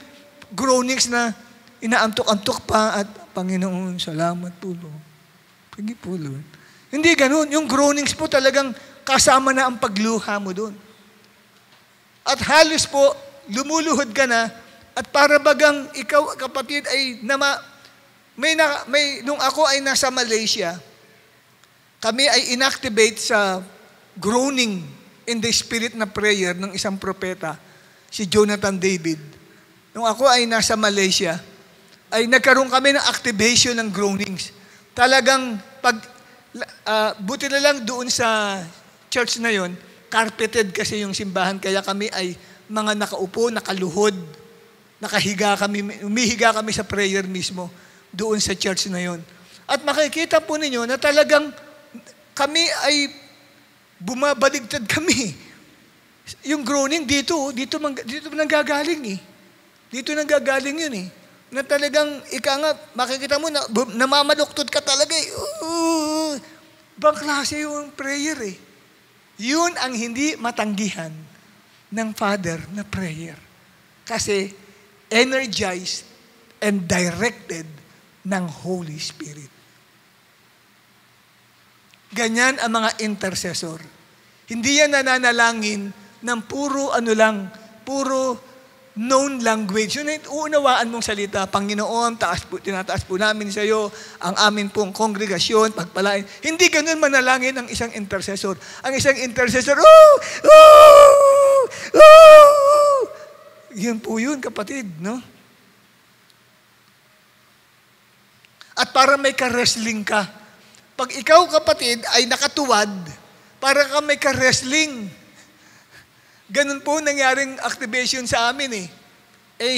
groanings na inaantok-antok pa at Panginoon, salamat po, Lord. Pagi po, Lord. Hindi ganun. Yung groanings po talagang kasama na ang pagluha mo doon. At halos po, lumuluhod ka na at para bagang ikaw, kapatid, ay nung ako ay nasa Malaysia, kami ay inactivate sa groaning in the spirit na prayer ng isang propeta, si Jonathan David. Nung ako ay nasa Malaysia, ay nagkaroon kami ng activation ng groanings. Talagang buti na lang doon sa church na yon, carpeted kasi yung simbahan, kaya kami ay mga nakaupo, nakaluhod, umihiga kami sa prayer mismo doon sa church na yon. At makikita po ninyo na talagang kami ay bumabaligtad kami. Yung groaning dito nanggagaling eh. Dito nanggagaling yun eh. Na talagang, makikita mo na namamaluktot ka talaga eh. Ibang klase yung prayer eh. Yun ang hindi matanggihan ng Father na prayer. Kasi energized and directed ng Holy Spirit. Ganyan ang mga intercessor. Hindi yan nananalangin ng puro known language. Yun, uunawaan mong salita, Panginoon, tinataas po namin sa iyo ang amin pong kongregasyon, pagpalain. Hindi ganun manalangin ang isang intercessor. Ang isang intercessor, yun po yun, kapatid, no? At para may ka-wrestling ka. Pag ikaw, kapatid, ay nakatuwad, para ka may ka-wrestling. Ganun po nangyaring activation sa amin eh.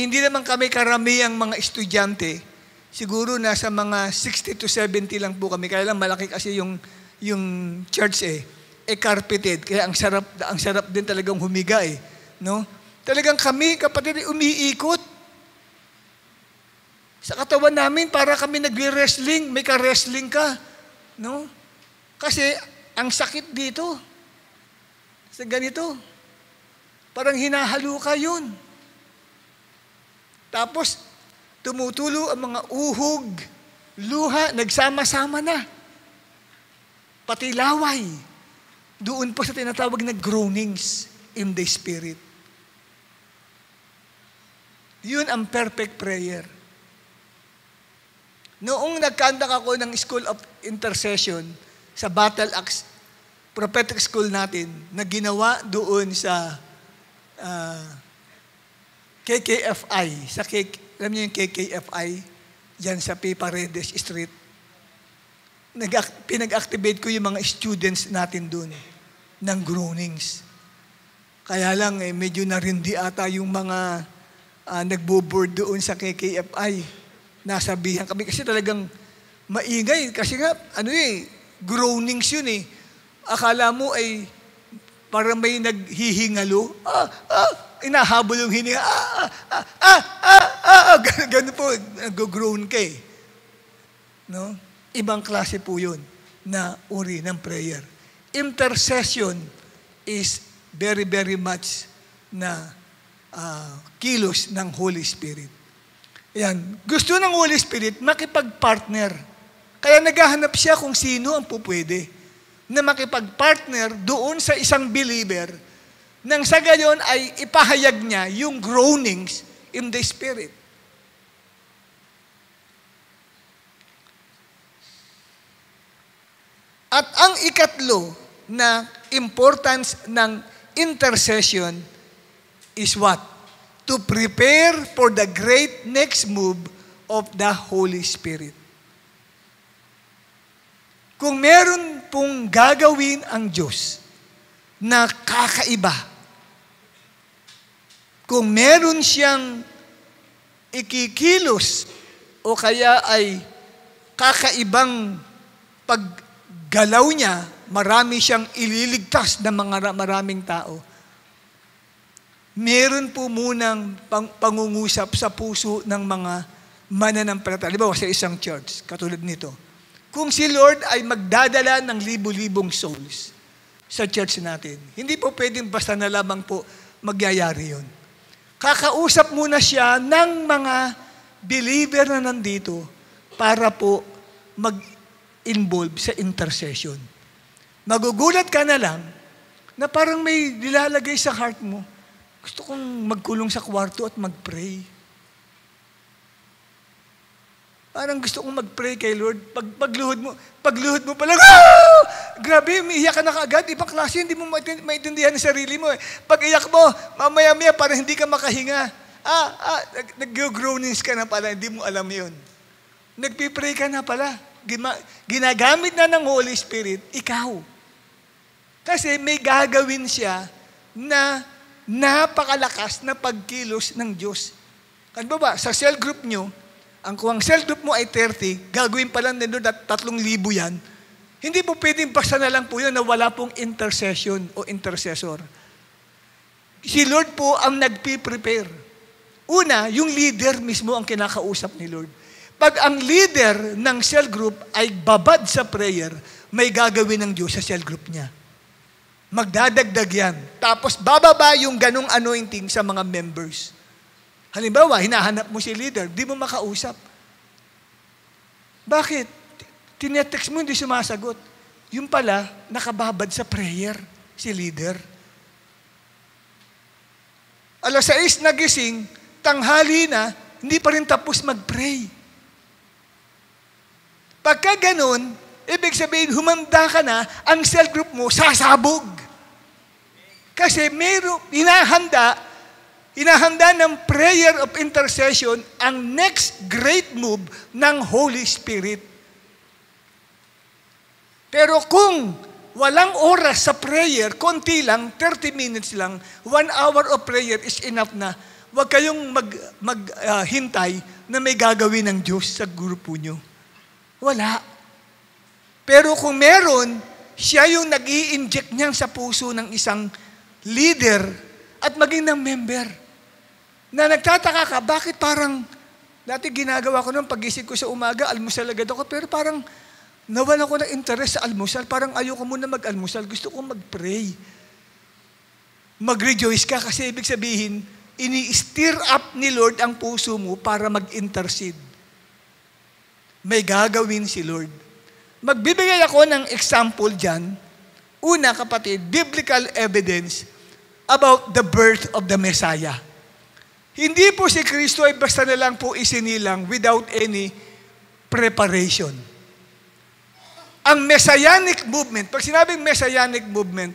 Hindi naman kami karamihang mga estudyante. Siguro nasa mga 60 to 70 lang po kami. Kaya lang malaki kasi yung church eh. Carpeted. Kaya ang sarap din talagang humiga eh. No? Talagang kami, kapatid, umiikot. Sa katawan namin, para kami nagre-wrestling. May ka-wrestling ka. No? Kasi ang sakit dito. Sa ganito. Parang hinahalo ka yun. Tapos, tumutulo ang mga uhog, luha, nagsama-sama na. Pati laway. Doon po sa tinatawag na groanings in the Spirit. Yun ang perfect prayer. Noong nagkandak ako ng School of Intercession sa Battle Axe Prophetic School natin, na ginawa doon sa KKFI. Alam niyo yung KKFI? Diyan sa P. Paredes Street. Pinag-activate ko yung mga students natin doon ng groanings. Kaya lang, medyo narindi ata yung mga nagbo-board doon sa KKFI. Nasabihan kami kasi talagang maingay. Kasi nga, groanings yun eh. Akala mo ay parang may naghihingalo. Inahabol yung hininga. Ganun po, nag-groan ka eh. No? Ibang klase po yun na uri ng prayer. Intercession is very, very much na kilos ng Holy Spirit. Yan. Gusto ng Holy Spirit makipag-partner. Kaya naghahanap siya kung sino ang pupwede na makipag-partner doon sa isang believer nang sa gayon ay ipahayag niya yung groanings in the Spirit. At ang ikatlo na importance ng intercession is what? To prepare for the great next move of the Holy Spirit. Kung meron pong gagawin ang Diyos na kakaiba, kung meron siyang ikikilos o kaya ay kakaibang paggalaw niya, marami siyang ililigtas ng maraming tao. Meron po munang pangungusap sa puso ng mga mananampalataya. Halimbawa sa isang church, katulad nito. Kung si Lord ay magdadala ng libu-libong souls, sa church natin. Hindi po pwedeng basta na lamang po magyayari yun. Kakausap muna siya ng mga believer na nandito para po mag-involve sa intercession. Magugulat ka na lang na parang may nilalagay sa heart mo, gusto kong magkulong sa kwarto at mag-pray. Parang gusto kong mag-pray kay Lord. Pagluhod mo palang, grabe, umiiyak ka na kaagad. Ibang klase, hindi mo maintindihan ang sarili mo. Pag iyak mo, mamaya-maya, parang hindi ka makahinga. Nag-groanings ka na pala, hindi mo alam yun. Nagpipray ka na pala. Ginagamit na ng Holy Spirit, ikaw. Kasi may gagawin siya na napakalakas na pagkilos ng Diyos. Ano ba? Sa cell group nyo, kung ang cell group mo ay 30, gagawin pa lang nito at 3,000 yan, hindi po pwedeng basta na lang po yun na wala pong intercession o intercessor. Si Lord po ang nagpiprepare. Una, yung leader mismo ang kinakausap ni Lord. Pag ang leader ng cell group ay babad sa prayer, may gagawin ng Diyos sa cell group niya. Magdadagdag yan. Tapos bababa yung ganong anointing sa mga members. Halimbawa, hinahanap mo si leader, di mo makausap. Bakit? Tinetext mo, hindi sumasagot. Yung pala, nakababad sa prayer si leader. 6:00 nagising, tanghali na, hindi pa rin tapos mag-pray. Pagka ganun, ibig sabihin, humanda ka na, ang cell group mo sasabog. Kasi hinahanda ng prayer of intercession ang next great move ng Holy Spirit. Pero kung walang oras sa prayer, konti lang, 30 minutes lang, 1 hour of prayer is enough na. Huwag kayong maghintay na may gagawin ng Diyos sa grupo nyo. Wala. Pero kung meron, siya yung nag-i-inject niyan sa puso ng isang leader at maging ng member. Na nagtataka ka, bakit parang, dati ginagawa ko nung pagising ko sa umaga, almusal agad ako, pero parang nawalan ko ng interest sa almusal, parang ayoko muna mag-almusal, gusto ko mag-pray. Mag-rejoice ka kasi ibig sabihin, ini-stir up ni Lord ang puso mo para mag-intercede. May gagawin si Lord. Magbibigay ako ng example dyan. Una, kapatid, biblical evidence about the birth of the Messiah. Hindi po si Kristo ay basta na lang po isinilang without any preparation. Ang Messianic movement, pag sinabing Messianic movement,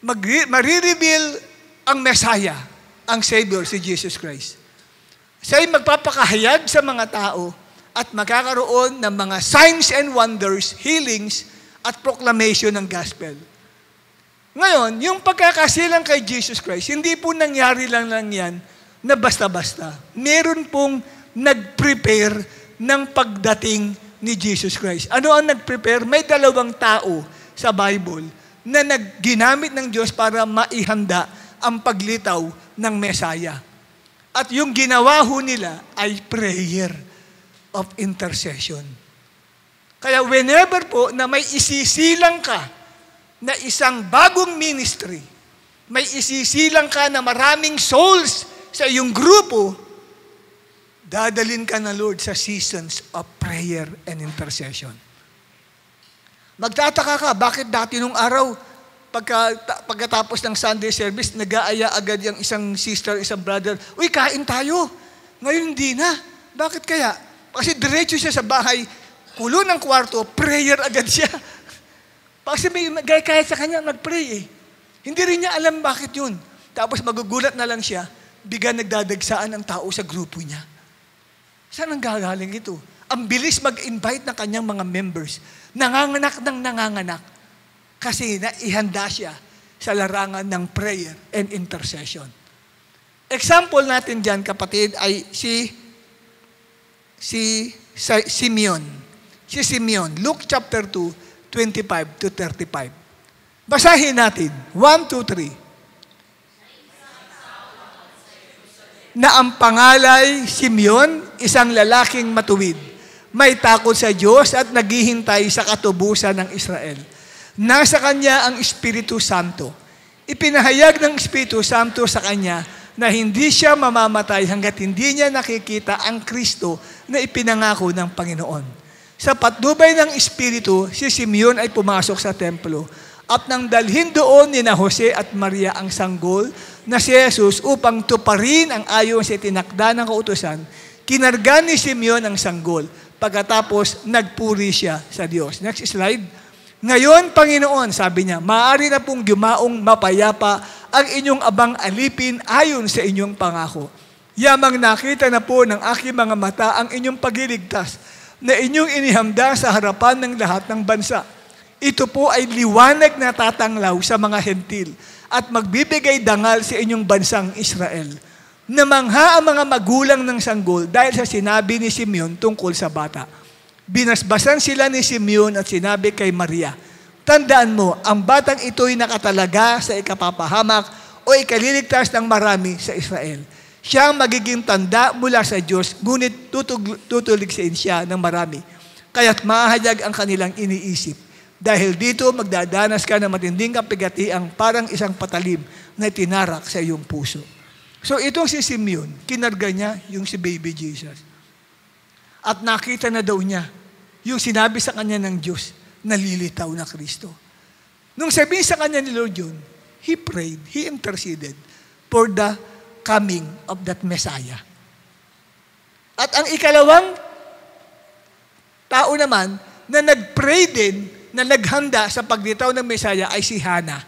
marireveal ang Messiah, ang Savior, si Jesus Christ. Siya ay magpapakahayag sa mga tao at magkakaroon ng mga signs and wonders, healings, at proclamation ng gospel. Ngayon, yung pagkakasilang kay Jesus Christ, hindi po nangyari lang yan na basta-basta. Meron pong nag-prepare ng pagdating ni Jesus Christ. Ano ang nag-prepare? May 2 tao sa Bible na ginamit ng Diyos para maihanda ang paglitaw ng Messiah. At yung ginawa ho nila ay prayer of intercession. Kaya whenever po na may isisilang ka na isang bagong ministry, may isisilang ka na maraming souls sa iyong grupo, dadalin ka na Lord sa seasons of prayer and intercession. Magtataka ka, bakit dati nung araw, pagkatapos ng Sunday service, nag-aaya agad yung isang sister, isang brother, uy, kain tayo. Ngayon hindi na. Bakit kaya? Kasi diretso siya sa bahay, kulo ng kwarto, prayer agad siya. Kasi may kaya sa kanya mag-pray eh. Hindi rin niya alam bakit yun. Tapos magugulat na lang siya, bigyan nagdadagsaan ang tao sa grupo niya. Saan ang gagaling ito? Ang bilis mag-invite ng kanyang mga members. Nanganganak ng nanganganak. Kasi naihanda siya sa larangan ng prayer and intercession. Example natin dyan, kapatid, ay si Simeon. Si Simeon. Luke chapter 2, 25 to 35. Basahin natin. 1, 2, 3. Na ang pangalay, Simeon, isang lalaking matuwid, may takot sa Diyos at naghihintay sa katubusan ng Israel. Nasa kanya ang Espiritu Santo. Ipinahayag ng Espiritu Santo sa kanya na hindi siya mamamatay hanggat hindi niya nakikita ang Kristo na ipinangako ng Panginoon. Sa patnubay ng Espiritu, si Simeon ay pumasok sa templo at nang dalhin doon ni na Jose at Maria ang sanggol na si Jesus upang tuparin ang ayon sa itinakda ng kautusan, kinarga ni Simeon ang sanggol. Pagkatapos, nagpuri siya sa Diyos. Next slide. Ngayon, Panginoon, sabi niya, maaari na pong yumaong mapayapa ang inyong abang alipin ayon sa inyong pangako. Yamang nakita na po ng aking mga mata ang inyong pagliligtas na inyong inihamda sa harapan ng lahat ng bansa. Ito po ay liwanag na tatanglaw sa mga hentil at magbibigay dangal sa inyong bansang Israel. Namangha ang mga magulang ng sanggol dahil sa sinabi ni Simeon tungkol sa bata. Binasbasan sila ni Simeon at sinabi kay Maria, tandaan mo, ang batang ito'y nakatalaga sa ikapapahamak o ikaliligtas ng marami sa Israel. Siya ang magiging tanda mula sa Diyos, ngunit tutuligsin siya ng marami. Kaya't mahayag ang kanilang iniisip. Dahil dito, magdadanas ka ng matinding kapigatiang parang isang patalim na tinarak sa iyong puso. So itong si Simeon, kinarga niya yung si baby Jesus. At nakita na daw niya yung sinabi sa kanya ng Diyos, nalilitaw na Kristo. Nung sabihin sa kanya ni Lord yun, he prayed, he interceded for the coming of that Messiah. At ang ikalawang tao naman na nag-pray din, na naghanda sa paglitaw ng Messiah ay si Hannah.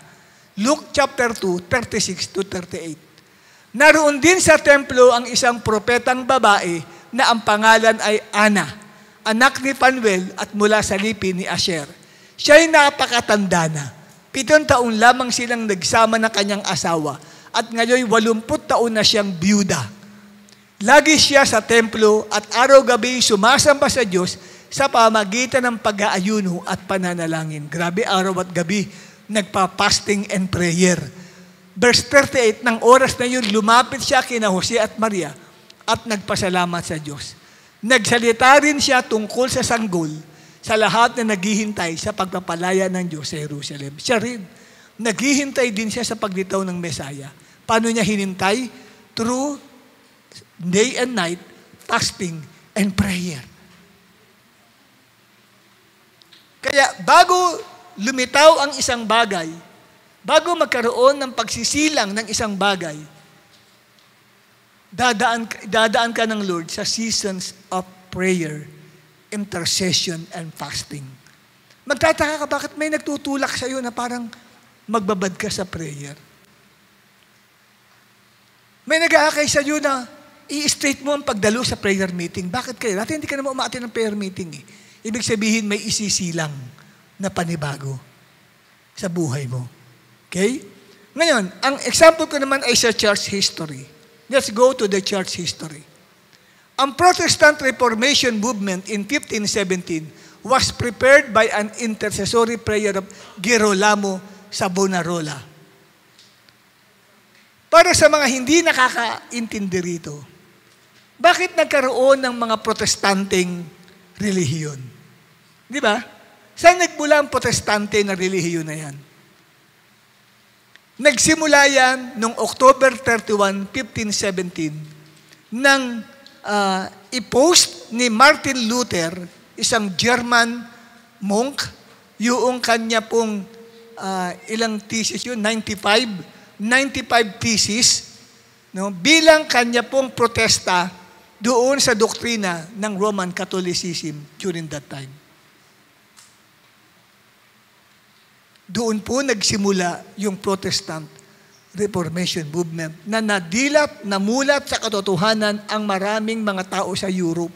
Luke chapter 2, 36 to 38. Naroon din sa templo ang isang propetang babae na ang pangalan ay Ana, anak ni Phanuel at mula sa lipi ni Asher. Siya'y napakatanda na. 7 taon lamang silang nagsama ng kanyang asawa at ngayon 80 taon na siyang byuda. Lagi siya sa templo at araw-gabi sumasamba sa Diyos sa pamagitan ng pag-aayuno at pananalangin. Grabe, araw at gabi, nagpa-fasting and prayer. Verse 38, ng oras na yun, lumapit siya kina Jose at Maria at nagpasalamat sa Diyos. Nagsalita rin siya tungkol sa sanggol sa lahat na naghihintay sa pagpapalaya ng Diyos sa Jerusalem. Siya rin, naghihintay din siya sa paglitaw ng Messiah. Paano niya hinintay? Through day and night, fasting and prayer. Kaya bago lumitaw ang isang bagay, bago magkaroon ng pagsisilang ng isang bagay, dadaan ka ng Lord sa seasons of prayer, intercession, and fasting. Magtataka ka, bakit may nagtutulak sa iyo na parang magbabad ka sa prayer? May nag-aakay sa iyo na i-straight mo ang pagdalo sa prayer meeting. Bakit kayo? Dati hindi ka naman umaatin ng prayer meeting eh. Ibig sabihin, may isisilang na panibago sa buhay mo. Okay? Ngayon, ang example ko naman ay sa church history. Let's go to the church history. Ang Protestant Reformation movement in 1517 was prepared by an intercessory prayer of Girolamo Savonarola. Para sa mga hindi nakakaintindi rito, bakit nagkaroon ng mga protestanteng relihiyon? Di ba? Saan nagmula ang protestante na relihiyon na yan? Nagsimula yan noong October 31, 1517 nang i-post ni Martin Luther, isang German monk, yung kanya pong ilang thesis yun, 95 thesis, no, bilang kanya pong protesta doon sa doktrina ng Roman Catholicism during that time. Doon po nagsimula yung Protestant Reformation movement na namulat sa katotohanan ang maraming mga tao sa Europe.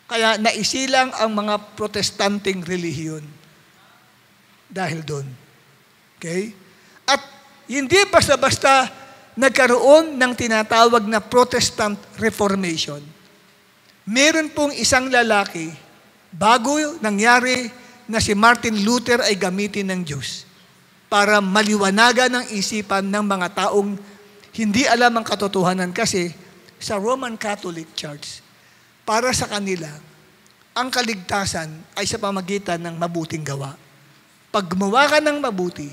Kaya naisilang ang mga protestanteng relihiyon dahil doon. Okay? At hindi basta-basta nagkaroon ng tinatawag na Protestant Reformation. Meron pong isang lalaki, bago nangyari na si Martin Luther ay gamitin ng Diyos para maliwanagan ang isipan ng mga taong hindi alam ang katotohanan kasi sa Roman Catholic Church, para sa kanila, ang kaligtasan ay sa pamagitan ng mabuting gawa. Pag gumawa ka ng mabuti,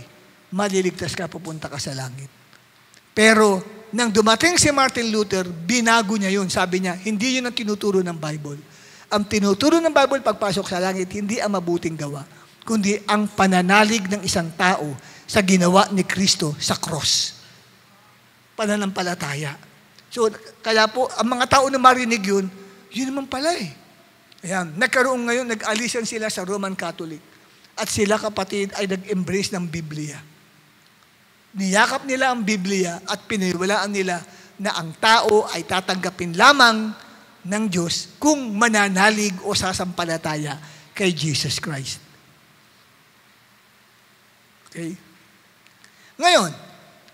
maliligtas ka, pupunta ka sa langit. Pero, nang dumating si Martin Luther, binago niya yun. Sabi niya, hindi yun ang tinuturo ng Bible. Ang tinuturo ng Bible pagpasok sa langit, hindi ang mabuting gawa, kundi ang pananalig ng isang tao sa ginawa ni Kristo sa cross. Pananampalataya. So, kaya po, ang mga tao na marinig yun, yun naman pala eh. Ayan, nagkaroon ngayon, nag-alisan sila sa Roman Catholic. At sila kapatid ay nag-embrace ng Biblia. Niyakap nila ang Biblia at piniwalaan nila na ang tao ay tatanggapin lamang ng Diyos kung mananalig o sasampalataya kay Jesus Christ. Okay? Ngayon,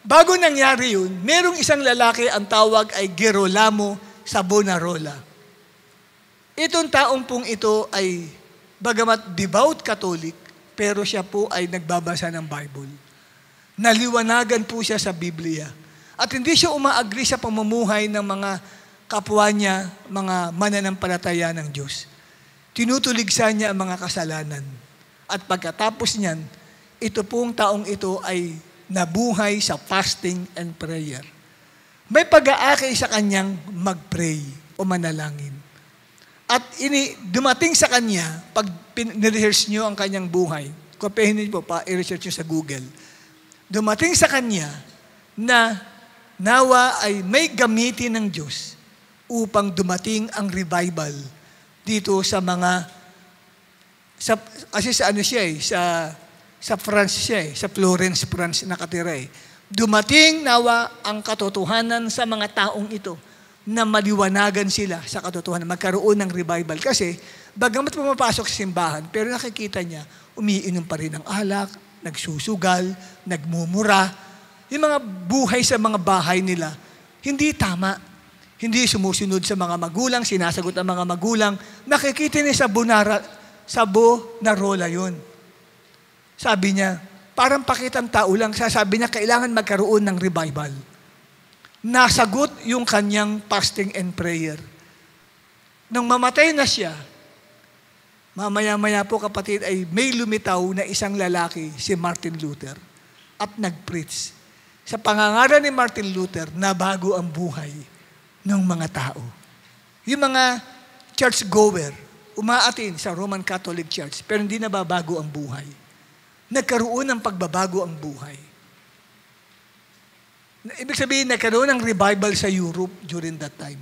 bago nangyari yun, merong isang lalaki, ang tawag ay Girolamo Savonarola. Itong taong pong ito ay bagamat devout Catholic, pero siya po ay nagbabasa ng Bible. Naliwanagan po siya sa Biblia. At hindi siya umaagri sa pamumuhay ng mga kapwa niya, mga mananampalataya ng Diyos. Tinutuligsa niya ang mga kasalanan. At pagkatapos niyan, ito pong taong ito ay nabuhay sa fasting and prayer. May pag-aakay sa kanyang mag-pray o manalangin. At dumating sa kanya, pag nirehearse nyo ang kanyang buhay, kopihin niyo po, i-research nyo sa Google, dumating sa kanya na nawa ay may gamitin ng Diyos upang dumating ang revival dito sa mga, kasi sa ano siya eh, sa France siya eh, sa Florence, France nakatira eh. Dumating nawa ang katotohanan sa mga taong ito na maliwanagan sila sa katotohanan, magkaroon ng revival. Kasi, bagamat pumapasok sa simbahan, pero nakikita niya, umiinom pa rin ng alak, nagsusugal, nagmumura. Yung mga buhay sa mga bahay nila, hindi tama. Hindi sumusunod sa mga magulang, sinasagot ang mga magulang. Nakikita niya sa Savonarola yun. Sabi niya, parang pakitang tao lang, sasabi niya, kailangan magkaroon ng revival. Nasagot yung kanyang fasting and prayer. Nung mamatay na siya, mamaya-maya po kapatid ay may lumitaw na isang lalaki, si Martin Luther, at nag-preach. Sa pangangaral ni Martin Luther, nabago ang buhay ng mga tao. Yung mga church-goer, umaatin sa Roman Catholic Church, pero hindi nababago ang buhay. Nagkaroon ng pagbabago ang buhay. Ibig sabihin, nagkaroon ng revival sa Europe during that time.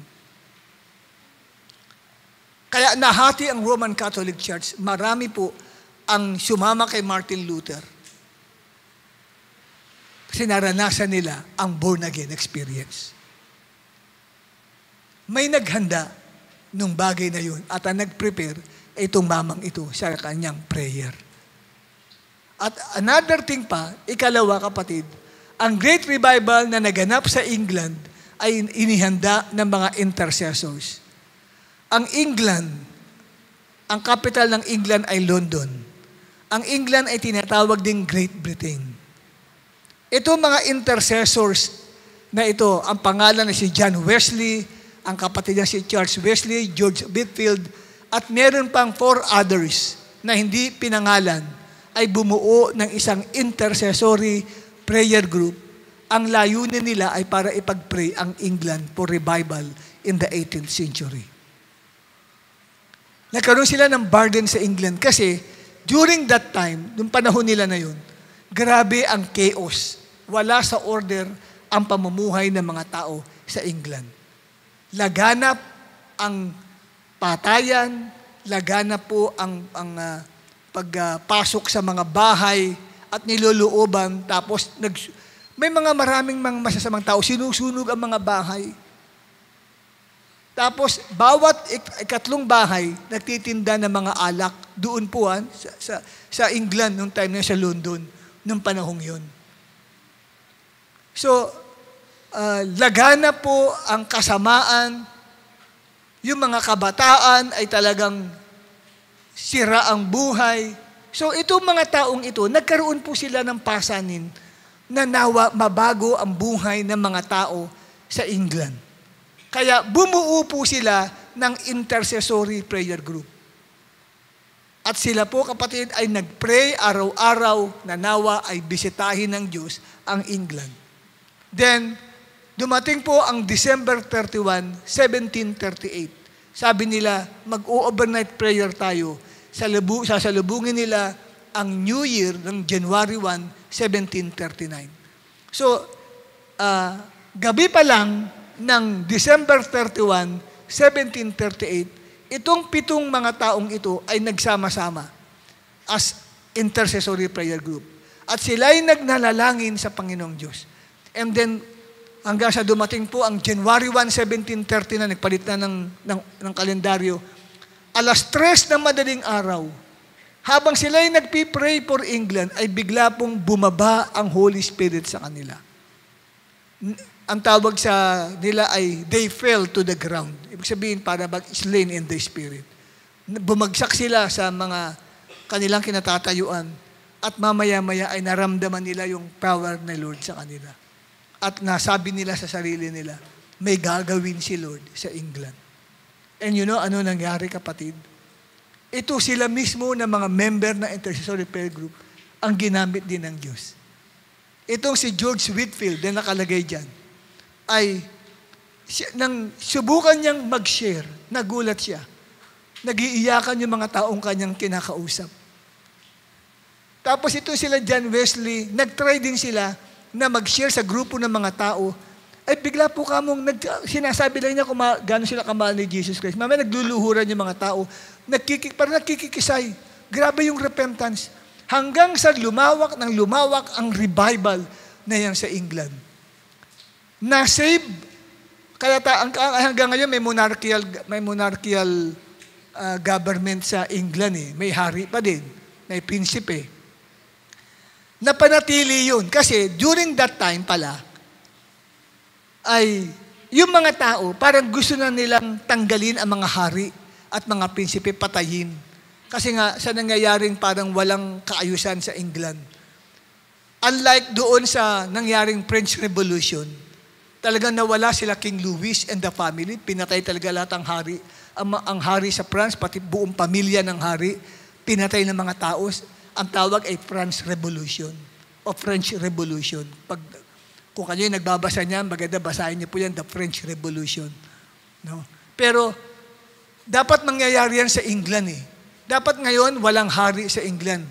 Kaya nahati ang Roman Catholic Church. Marami po ang sumama kay Martin Luther. Kasi naranasan nila ang born-again experience. May naghanda nung bagay na yun at ang nag-prepare itong mamang ito sa kanyang prayer. At another thing pa, ikalawa kapatid, ang Great Revival na naganap sa England ay inihanda ng mga intercessors. Ang England, ang capital ng England ay London. Ang England ay tinatawag ding Great Britain. Ito mga intercessors na ito, ang pangalan na si John Wesley, ang kapatid niya si Charles Wesley, George Whitefield, at meron pang 4 others na hindi pinangalan, ay bumuo ng isang intercessory prayer group. Ang layunin nila ay para ipag-pray ang England for revival in the 18th century. Nagkaroon sila ng burden sa England kasi during that time, nung panahon nila na yun, grabe ang chaos. Wala sa order ang pamumuhay ng mga tao sa England. Laganap ang patayan, laganap po ang pagpasok sa mga bahay at nilolooban, tapos may maraming mga masasamang tao, sinusunog ang mga bahay. Tapos, bawat ikatlong bahay, nagtitinda ng mga alak doon po sa England, nung time na sa London, nung panahong yun. So, lagana po ang kasamaan, yung mga kabataan ay talagang sira ang buhay. So, itong mga taong ito, nagkaroon po sila ng pasanin na nawa mabago ang buhay ng mga tao sa England. Kaya bumuo po sila ng intercessory prayer group. At sila po, kapatid, ay nag-pray araw-araw na nawa ay bisitahin ng Diyos ang England. Then, dumating po ang December 31, 1738. Sabi nila, mag-overnight prayer tayo. Sasalubungin nila ang New Year ng January 1, 1739. So, gabi pa lang ng December 31, 1738, itong 7 mga taong ito ay nagsama-sama as intercessory prayer group. At sila ay nagnanalangin sa Panginoong Diyos. And then, hanggang sa dumating po ang January 1, 1730 na nagpalit na ng kalendaryo, alas 3 ng madaling araw, habang sila ay nagpipray for England, ay bigla pong bumaba ang Holy Spirit sa kanila. Ang tawag sa nila ay they fell to the ground. Ibig sabihin, para slain in the Spirit. Bumagsak sila sa mga kanilang kinatatayuan at mamaya-maya ay naramdaman nila yung power ng Lord sa kanila. At nasabi nila sa sarili nila, may gagawin si Lord sa England. And you know, ano nangyari, kapatid? Ito sila mismo na mga member ng Intercessory Prayer Group ang ginamit din ng Diyos. Itong si George Whitefield na nakalagay dyan, ay nang subukan niyang mag-share, nagulat siya. Nagiiyakan yung mga taong kanyang kinakausap. Tapos ito sila John Wesley, nag-try din sila na mag-share sa grupo ng mga tao. Ay bigla po kamong, sinasabi lang niya kung gano'n sila kamahal ni Jesus Christ. Mamaya nagluluhuran yung mga tao, parang nagkikikisay. Grabe yung repentance. Hanggang sa lumawak ang revival na yan sa England. Na-save. Kaya hanggang ngayon may monarchical government sa England eh. May hari pa din. May prinsipe. Napanatili yun. Kasi during that time pala, ay yung mga tao, parang gusto na nilang tanggalin ang mga hari at mga prinsipe, patayin. Kasi nga, sa nangyayaring parang walang kaayusan sa England. Unlike doon sa nangyaring French Revolution, talagang nawala sila King Louis and the family. Pinatay talaga lahat ang hari. Ang hari sa France, pati buong pamilya ng hari, pinatay ng mga tao. Ang tawag ay France Revolution o French Revolution. Kung kayo nagbabasa niyan, maganda basahin niyo po yan, the French Revolution. No? Pero, dapat mangyayari yan sa England eh. Dapat ngayon, walang hari sa England.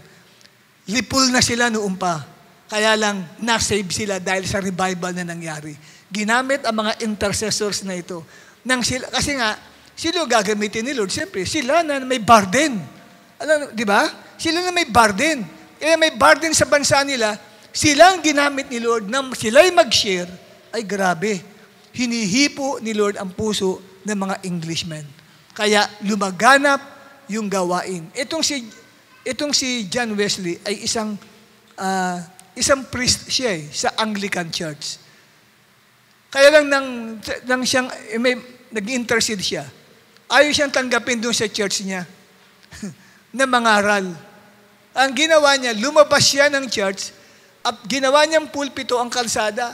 Lipul na sila noon pa. Kaya lang, na-save sila dahil sa revival na nangyari. Ginamit ang mga intercessors na ito. Kasi nga, sila gagamitin ni Lord. Siyempre, sila na may burden. Di ba? Sila na may burden. Kaya may burden sa bansa nila, sila ang ginamit ni Lord na sila'y mag-share, ay grabe. Hinihipo ni Lord ang puso ng mga Englishmen. Kaya lumaganap yung gawain. Itong si John Wesley ay isang priest siya sa Anglican Church. Kaya lang nang siyang nag-intercede siya, ayaw siyang tanggapin doon sa church niya na mangaral. Ang ginawa niya, lumabas siya ng church at ginawa niyang pulpito ang kalsada.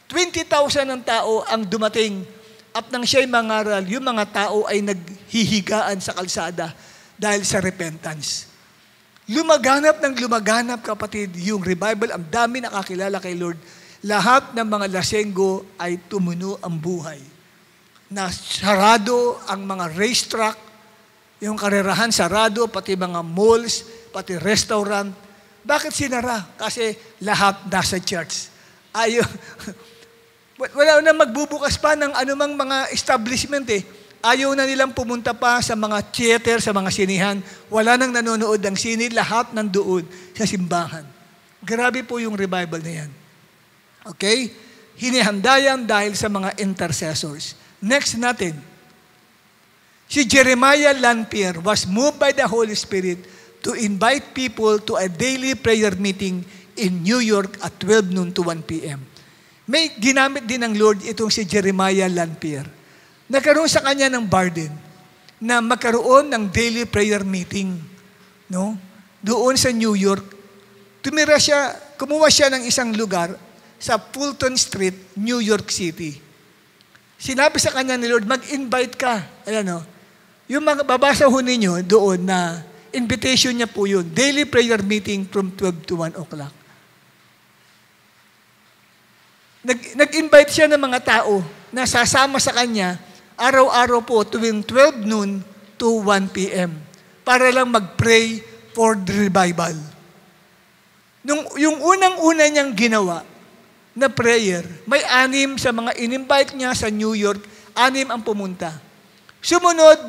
20,000 ng tao ang dumating at nang siya'y mangaral, yung mga tao ay naghihigaan sa kalsada dahil sa repentance. Lumaganap, kapatid, yung revival. Ang dami nakakilala kay Lord. Lahat ng mga lasenggo ay tumuno ang buhay. Nasarado ang mga racetrack, yung karerahan sarado, pati mga malls, pati restaurant. Bakit sinara? Kasi lahat nasa church. Wala na magbubukas pa ng anumang mga establishment eh. Ayaw na nilang pumunta pa sa mga theater, sa mga sinihan. Wala nang nanonood ng sine, lahat nandoon sa simbahan. Grabe po yung revival na yan. Okay? Hinihanda yan dahil sa mga intercessors. Next natin. Si Jeremiah Lanphier was moved by the Holy Spirit to invite people to a daily prayer meeting in New York at 12 noon to 1 p.m. May ginamit din ng Lord itong si Jeremiah Lanphier. Nagkaroon sa kanya ng burden na magkaroon ng daily prayer meeting. No? Doon sa New York. Kumuha siya ng isang lugar sa Fulton Street, New York City. Sinabi sa kanya ni Lord, mag-invite ka. Ayan, no? Yung mga babasa ho ninyo doon na Invitation niya po yun. Daily prayer meeting from 12 to 1 o'clock. Nag-invite siya ng mga tao na sasama sa kanya araw-araw po tuwing 12 noon to 1 p.m. para lang mag-pray for the revival. Yung unang-una niyang ginawa na prayer, may 6 sa mga in-invite niya sa New York, 6 ang pumunta. Sumunod,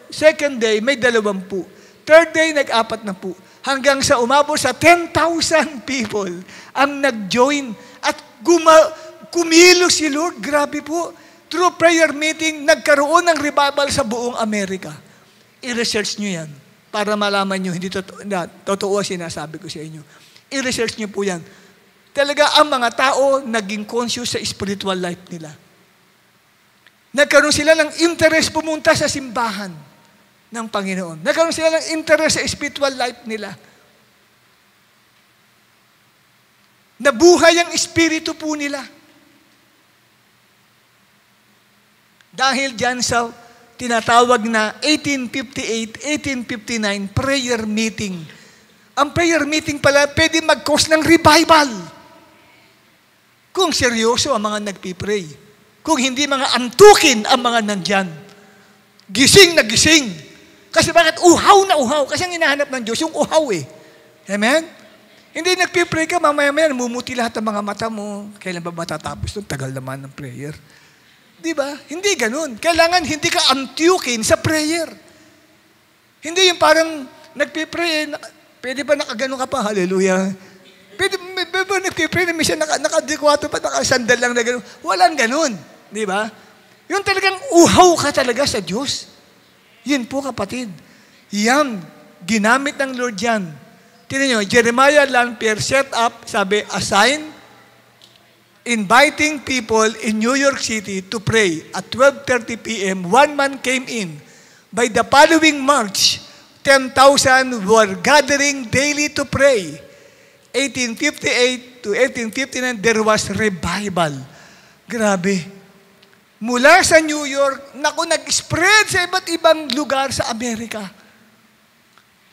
second day, may 20. Third day, nag-4 na po. Hanggang sa umabot sa 10,000 people ang nag-join at kumilos si Lord. Grabe po. Through prayer meeting, nagkaroon ng revival sa buong Amerika. I-research nyo yan para malaman nyo, hindi totoo sinasabi ko sa inyo. I-research nyo po yan. Talaga ang mga tao naging conscious sa spiritual life nila. Nagkaroon sila ng interest pumunta sa simbahan ng Panginoon. Nagkaroon sila ng interest sa spiritual life nila. Nabuhay ang espiritu po nila. Dahil dyan sa tinatawag na 1858, 1859 prayer meeting. Ang prayer meeting pala pwede mag-cause ng revival. Kung seryoso ang mga nagpipray. Kung hindi mga antukin ang mga nandyan. Gising na gising. Kasi bakit? Uhaw na uhaw. Kasi ang hinahanap ng Diyos, yung uhaw eh. Amen? Hindi nagpipray ka, mamaya-maya, namumuti lahat ng mga mata mo. Kailan ba matatapos ito? Tagal naman ng prayer. Di ba? Hindi ganun. Kailangan hindi ka antukin sa prayer. Hindi yung parang nagpipray, pwede ba nakagano ka pa? Hallelujah. Pwede ba nagpipray na minsan nakadikwato pa, nakasandal lang na gano'n? Walang ganun. Di ba? Yung talagang uhaw ka talaga sa Diyos. Yun po kapatid. Yan, ginamit ng Lord yan. Tignan nyo, Jeremiah Lanphier set up, sabi, a sign inviting people in New York City to pray. At 12:30 p.m., one man came in. By the following March, 10,000 were gathering daily to pray. 1858 to 1859, there was revival. Grabe. Mula sa New York, nag-spread sa iba't ibang lugar sa Amerika.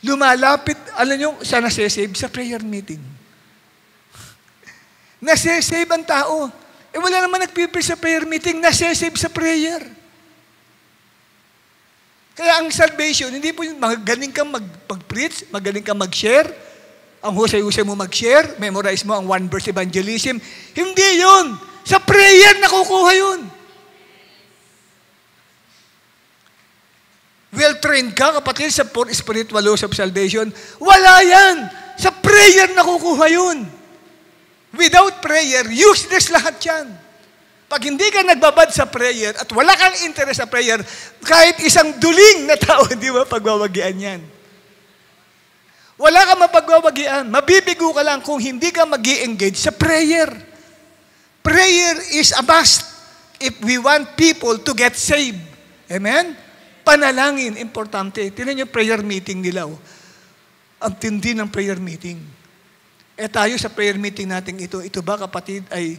Lumalapit, alam nyo, siya nasesave sa prayer meeting. Nasesave ang tao. Wala naman nagpipray sa prayer meeting, nasesave sa prayer. Kaya ang salvation, hindi po yung magaling kang mag-preach, magaling kang mag-share, ang husay-husay mo mag-share, memorize mo ang one verse evangelism. Hindi yun. Sa prayer nakukuha yun. Well-trained ka, kapatid, sa spiritual laws of salvation. Wala yan. Sa prayer nakukuha yun. Without prayer, useless lahat yan. Pag hindi ka nagbabad sa prayer at wala kang interest sa prayer, kahit isang duling na tao, di ba, pagwawagian yan. Wala ka mapagwawagian. Mabibigo ka lang kung hindi ka mag-i-engage sa prayer. Prayer is a must if we want people to get saved. Amen? Panalangin, importante. Tingnan niyo prayer meeting nila. Oh. Ang tindi ng prayer meeting. Tayo sa prayer meeting natin ito ba kapatid ay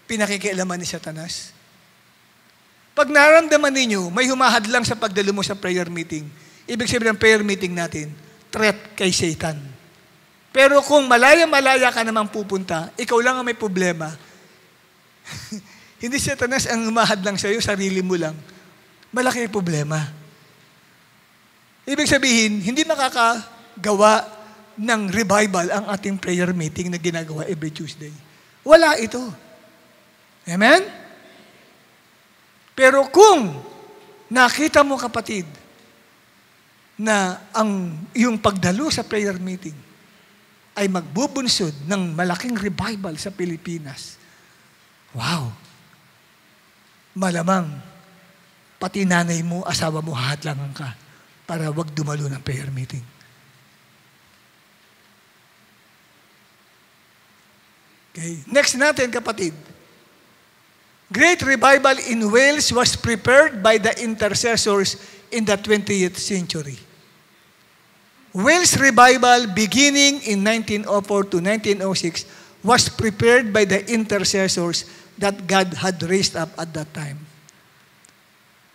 pinakikialaman ni Satanas? Pag naramdaman ninyo, may humahadlang sa pagdalo mo sa prayer meeting. Ibig sabihin ng prayer meeting natin, threat kay Satan. Pero kung malaya-malaya ka naman pupunta, ikaw lang ang may problema. Hindi Satanas ang humahadlang sa'yo, sarili mo lang. Malaki ang problema. Ibig sabihin, hindi makakagawa ng revival ang ating prayer meeting na ginagawa every Tuesday. Wala ito. Amen? Pero kung nakita mo kapatid na yung pagdalo sa prayer meeting ay magbubunsod ng malaking revival sa Pilipinas, wow! Malamang pati nanay mo, asawa mo, hadlangan ka para wag dumalo ng prayer meeting. Okay. Next natin, kapatid. Great revival in Wales was prepared by the intercessors in the 20th century. Wales revival beginning in 1904 to 1906 was prepared by the intercessors that God had raised up at that time.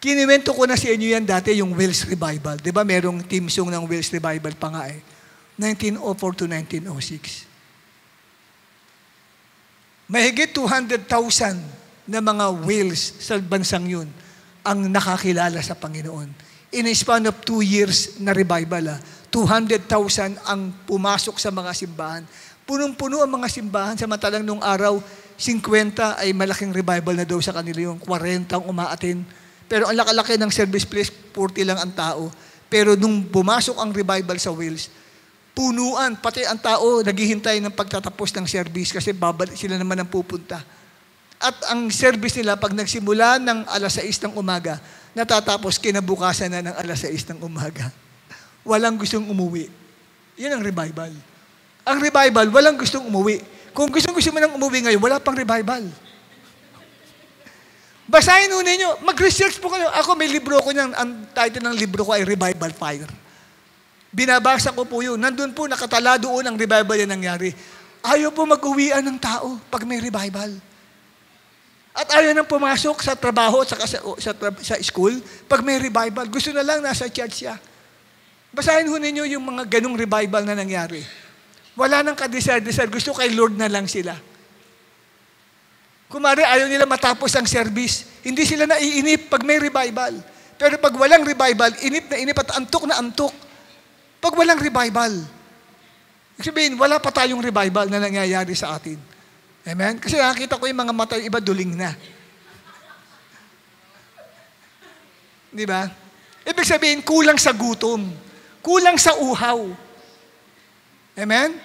Kiniwento ko na sa inyo yan dati, yung Wales Revival. Di ba merong team song ng Wales Revival pa nga 1904 to 1906. Mahigit 200,000 na mga Wales sa bansang yun ang nakakilala sa Panginoon. In a span of 2 years na revival, 200,000 ang pumasok sa mga simbahan. Punong-puno ang mga simbahan, samantalang nung araw, 50 ay malaking revival na daw sa kanila, yung 40 ang umaatin. Pero ang laki-laki ng service place, 40 lang ang tao. Pero nung pumasok ang revival sa Wales, punuan, pati ang tao naghihintay ng pagtatapos ng service kasi babalik sila naman ang pupunta. At ang service nila, pag nagsimula ng 6:00 ng umaga, natatapos kinabukasan na ng 6:00 ng umaga. Walang gustong umuwi. Yan ang revival. Ang revival, walang gustong umuwi. Kung gusto mo nang umuwi ngayon, wala pang revival. Basahin ho ninyo. Mag-research po kayo. Ako may libro ko niyan. Ang title ng libro ko ay Revival Fire. Binabasa ko po yun. Nandun po, nakatala doon ang revival yan nangyari. Ayaw po mag-uwian ng tao pag may revival. At ayaw nang pumasok sa trabaho at sa school pag may revival. Gusto na lang nasa church siya. Basahin ho ninyo yung mga ganong revival na nangyari. Wala nang kadesire-desire. Gusto kay Lord na lang sila. Kumari, ayaw nila matapos ang service. Hindi sila naiinip pag may revival. Pero pag walang revival, inip na inip at antok na antok. Pag walang revival, sabihin, wala pa tayong revival na nangyayari sa atin. Amen? Kasi nakita ko yung mga mata, iba duling na. Di ba? Ibig sabihin, kulang sa gutom. Kulang sa uhaw. Amen?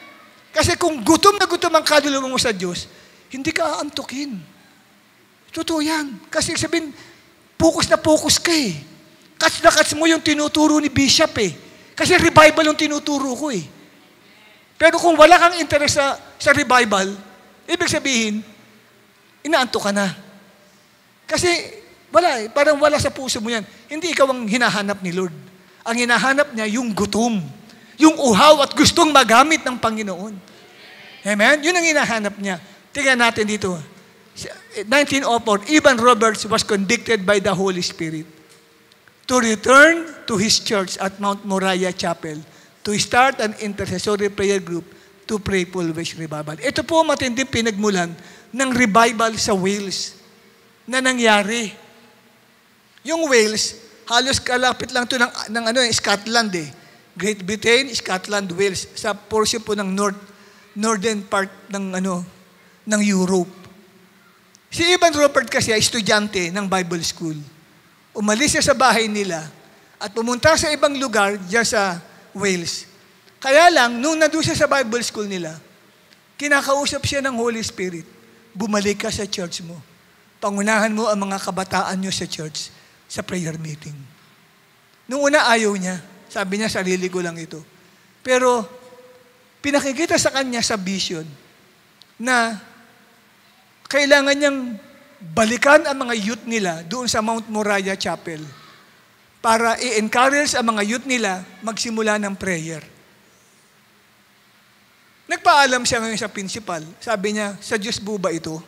Kasi kung gutom na gutom ang kaluluwa mo sa Diyos, hindi ka aantukin. Totoo yan. Kasi sabihin, focus na focus ka eh. Kats na kats mo yung tinuturo ni Bishop eh. Kasi revival yung tinuturo ko eh. Pero kung wala kang interest sa revival, ibig sabihin, inaantok ka na. Kasi wala eh. Parang wala sa puso mo yan. Hindi ikaw ang hinahanap ni Lord. Ang hinahanap niya, yung gutom. Yung uhaw at gustong magamit ng Panginoon. Amen? Yun ang hinahanap niya. Tingnan natin dito. 1904, Evan Roberts was convicted by the Holy Spirit to return to his church at Mount Moriah Chapel to start an intercessory prayer group to pray for Wales Revival. Ito po matinding pinagmulan ng revival sa Wales na nangyari. Yung Wales, halos kalapit lang ito ng Scotland eh. Great Britain, Scotland, Wales, sa portion po ng northern part ng Europe. Si Evan Robert kasi ay estudyante ng Bible School. Umalis siya sa bahay nila at pumunta sa ibang lugar diyan sa Wales. Kaya lang, nung nandun siya sa Bible School nila, kinakausap siya ng Holy Spirit, bumalik ka sa church mo. Pangunahan mo ang mga kabataan nyo sa church, sa prayer meeting. Nung una, ayaw niya. Sabi niya, sarili ko lang ito. Pero, pinakikita sa kanya sa vision na kailangan niyang balikan ang mga youth nila doon sa Mount Moriah Chapel para i-encourage ang mga youth nila magsimula ng prayer. Nagpaalam siya ngayon sa principal. Sabi niya, sa Diyos po ba ito?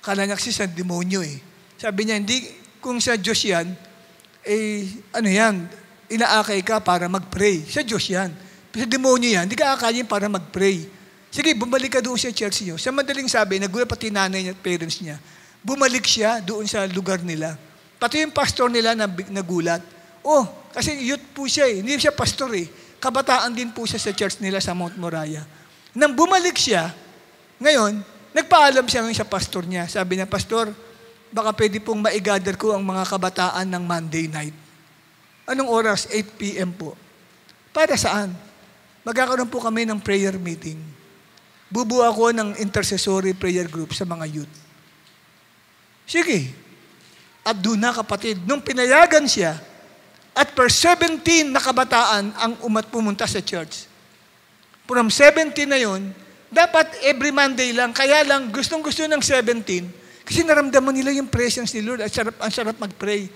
Kala niya kasi sa demonyo eh. Sabi niya, hindi, kung sa Diyos yan, inaakay ka para mag-pray. Sa Diyos yan. Sa demonyo yan, hindi ka akayin para mag-pray. Sige, bumalik ka doon sa church niyo. Sa madaling sabi, nagulat pati nanay niya at parents niya. Bumalik siya doon sa lugar nila. Pati yung pastor nila nagulat. Oh, kasi youth po siya eh. Hindi siya pastor eh. Kabataan din po siya sa church nila sa Mount Moriah. Nang bumalik siya, ngayon, nagpaalam siya ngayon sa pastor niya. Sabi niya, Pastor, baka pwede pong maigather ko ang mga kabataan ng Monday night. Anong oras? 8 p.m. po. Para saan? Magkakaroon po kami ng prayer meeting. Bubuo ako ng intercessory prayer group sa mga youth. Sige. At doon na kapatid, nung pinayagan siya, at per 17 na kabataan ang pumunta sa church. From 17 na yon, dapat every Monday lang, kaya lang gustong-gusto ng 17, kasi naramdaman nila yung presence ni Lord at ang sarap mag-pray.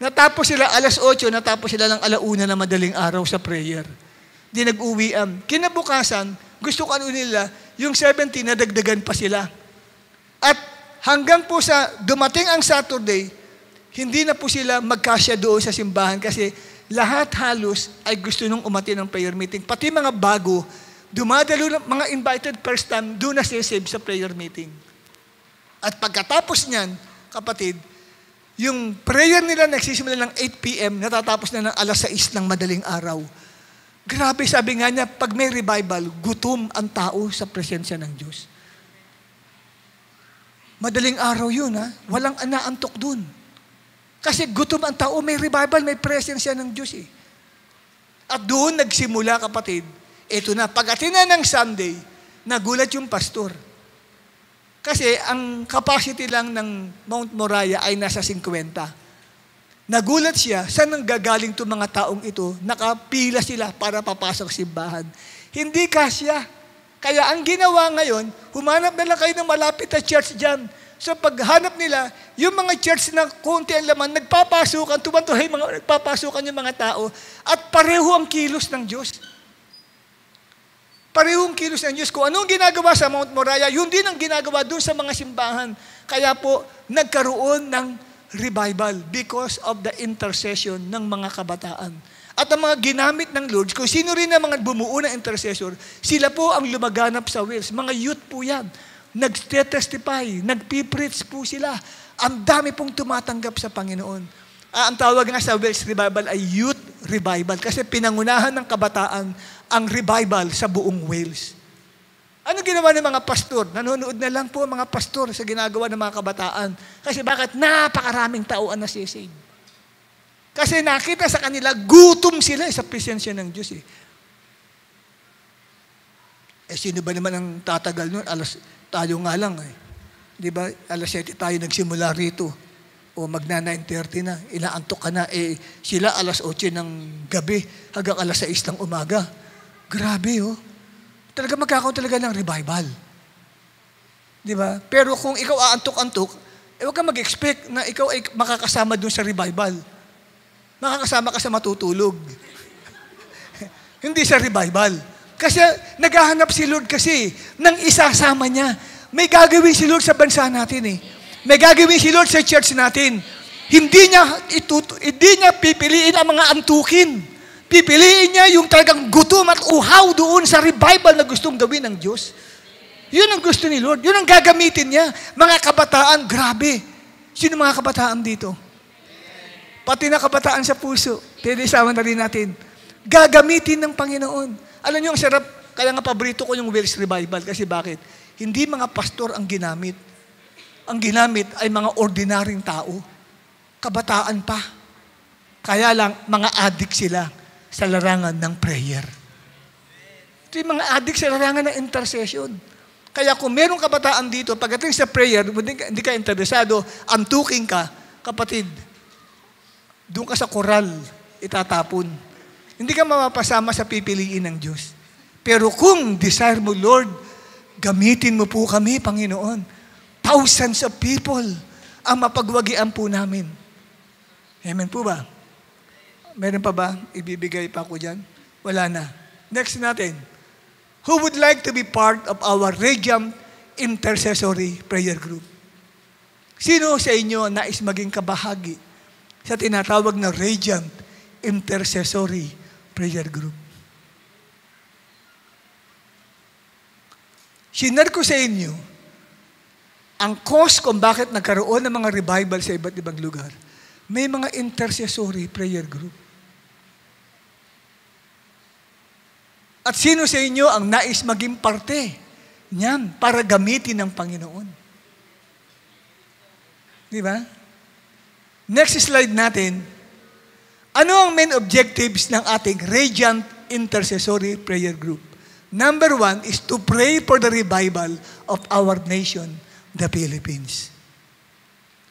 Natapos sila 8:00, natapos sila ng 1:00 na madaling araw sa prayer. Di nag-uwian. Kinabukasan, gusto ko nila, yung 17, nadagdagan pa sila. At hanggang po sa dumating ang Saturday, hindi na po sila magkasya doon sa simbahan kasi lahat halos ay gusto nung umati ng prayer meeting. Pati mga bago, dumadalo ng mga invited first time, doon na save sa prayer meeting. At pagkatapos niyan, kapatid, yung prayer nila nagsisimula ng 8 p.m., natatapos na ng alas 6 ng madaling araw. Grabe, sabi nga niya, pag may revival, gutom ang tao sa presensya ng Diyos. Madaling araw yun, ha? Walang anaantok dun. Kasi gutom ang tao, may revival, may presensya ng Diyos, eh. At doon nagsimula, kapatid, ito na, pag-atina ng Sunday, nagulat yung pastor. Kasi ang capacity lang ng Mount Moriah ay nasa 50. Nagulat siya, saan nang gagaling itong mga taong ito? Nakapila sila para papasok sa simbahan. Hindi kasya. Kaya ang ginawa ngayon, humanap na lang kayo ng malapit na church dyan. So paghanap nila, yung mga church na konti ang laman, nagpapasukan, tumantuhay, nagpapasukan yung mga tao, at pareho ang kilos ng Diyos. Parehong kilos ng Diyos. Kung anong ginagawa sa Mount Moriah, yun din ang ginagawa doon sa mga simbahan. Kaya po, nagkaroon ng revival because of the intercession ng mga kabataan. At ang mga ginamit ng Lord, kung sino rin ang mga bumuo ng intercessor, sila po ang lumaganap sa Wales. Mga youth po yan. Nag-testify, nag-preach po sila. Ang dami pong tumatanggap sa Panginoon. Ang tawag nga sa Wales Revival ay Youth Revival kasi pinangunahan ng kabataan ang revival sa buong Wales. Ano ginawa ng mga pastor? Nanonood na lang po mga pastor sa ginagawa ng mga kabataan. Kasi bakit? Napakaraming tao ang nasisave. Kasi nakita sa kanila, gutom sila sa presensya ng Diyos. Sino ba naman ang tatagal nun? Tayo nga lang. Di ba? Alas 7 tayo nagsimula rito. O magna 9:30 na. Inaantok ka na. Sila alas 8 ng gabi hanggang alas 6 ng umaga. Grabe, oh. Talaga magkakaroon talaga ng revival. Di ba? Pero kung ikaw aantok-antok, huwag kang mag-expect na ikaw ay makakasama dun sa revival. Makakasama ka sa matutulog. Hindi sa revival. Kasi naghahanap si Lord kasi ng isasama niya. May gagawin si Lord sa bansa natin eh. May gagawin si Lord sa church natin. Hindi niya pipiliin ang mga antukin. Pipiliin niya yung talagang gutom at uhaw doon sa revival na gustong gawin ng Diyos. Yun ang gusto ni Lord. Yun ang gagamitin niya. Mga kabataan, grabe. Sino mga kabataan dito? Pati na kabataan sa puso. Pwede isama na rin natin. Gagamitin ng Panginoon. Alam niyo, ang sarap. Kaya nga paborito ko yung Wales Revival. Kasi bakit? Hindi mga pastor ang ginamit. Ang ginamit ay mga ordinaryong tao. Kabataan pa. Kaya lang, mga addict sila sa larangan ng prayer. Ito yung mga addict sa larangan ng intercession. Kaya kung merong kabataan dito, pagdating sa prayer, hindi ka interesado, antuking ka, kapatid, doon ka sa koral, itatapon. Hindi ka mapapasama sa pipiliin ng Diyos. Pero kung desire mo, Lord, gamitin mo po kami, Panginoon. Thousands of people ang mapagwagian po namin. Amen po ba? Meron pa ba? Ibibigay pa ako dyan? Wala na. Next natin. Who would like to be part of our Radiant Intercessory Prayer Group? Sino sa inyo nais maging kabahagi sa tinatawag na Radiant Intercessory Prayer Group? Sinare ko sa inyo ang cause kung bakit nagkaroon ng mga revival sa iba't ibang lugar. May mga intercessory prayer group. At sino sa inyo ang nais maging parte niyan para gamitin ng Panginoon? Di ba? Next slide natin. Ano ang main objectives ng ating Radiant Intercessory Prayer Group? Number 1 is to pray for the revival of our nation, the Philippines.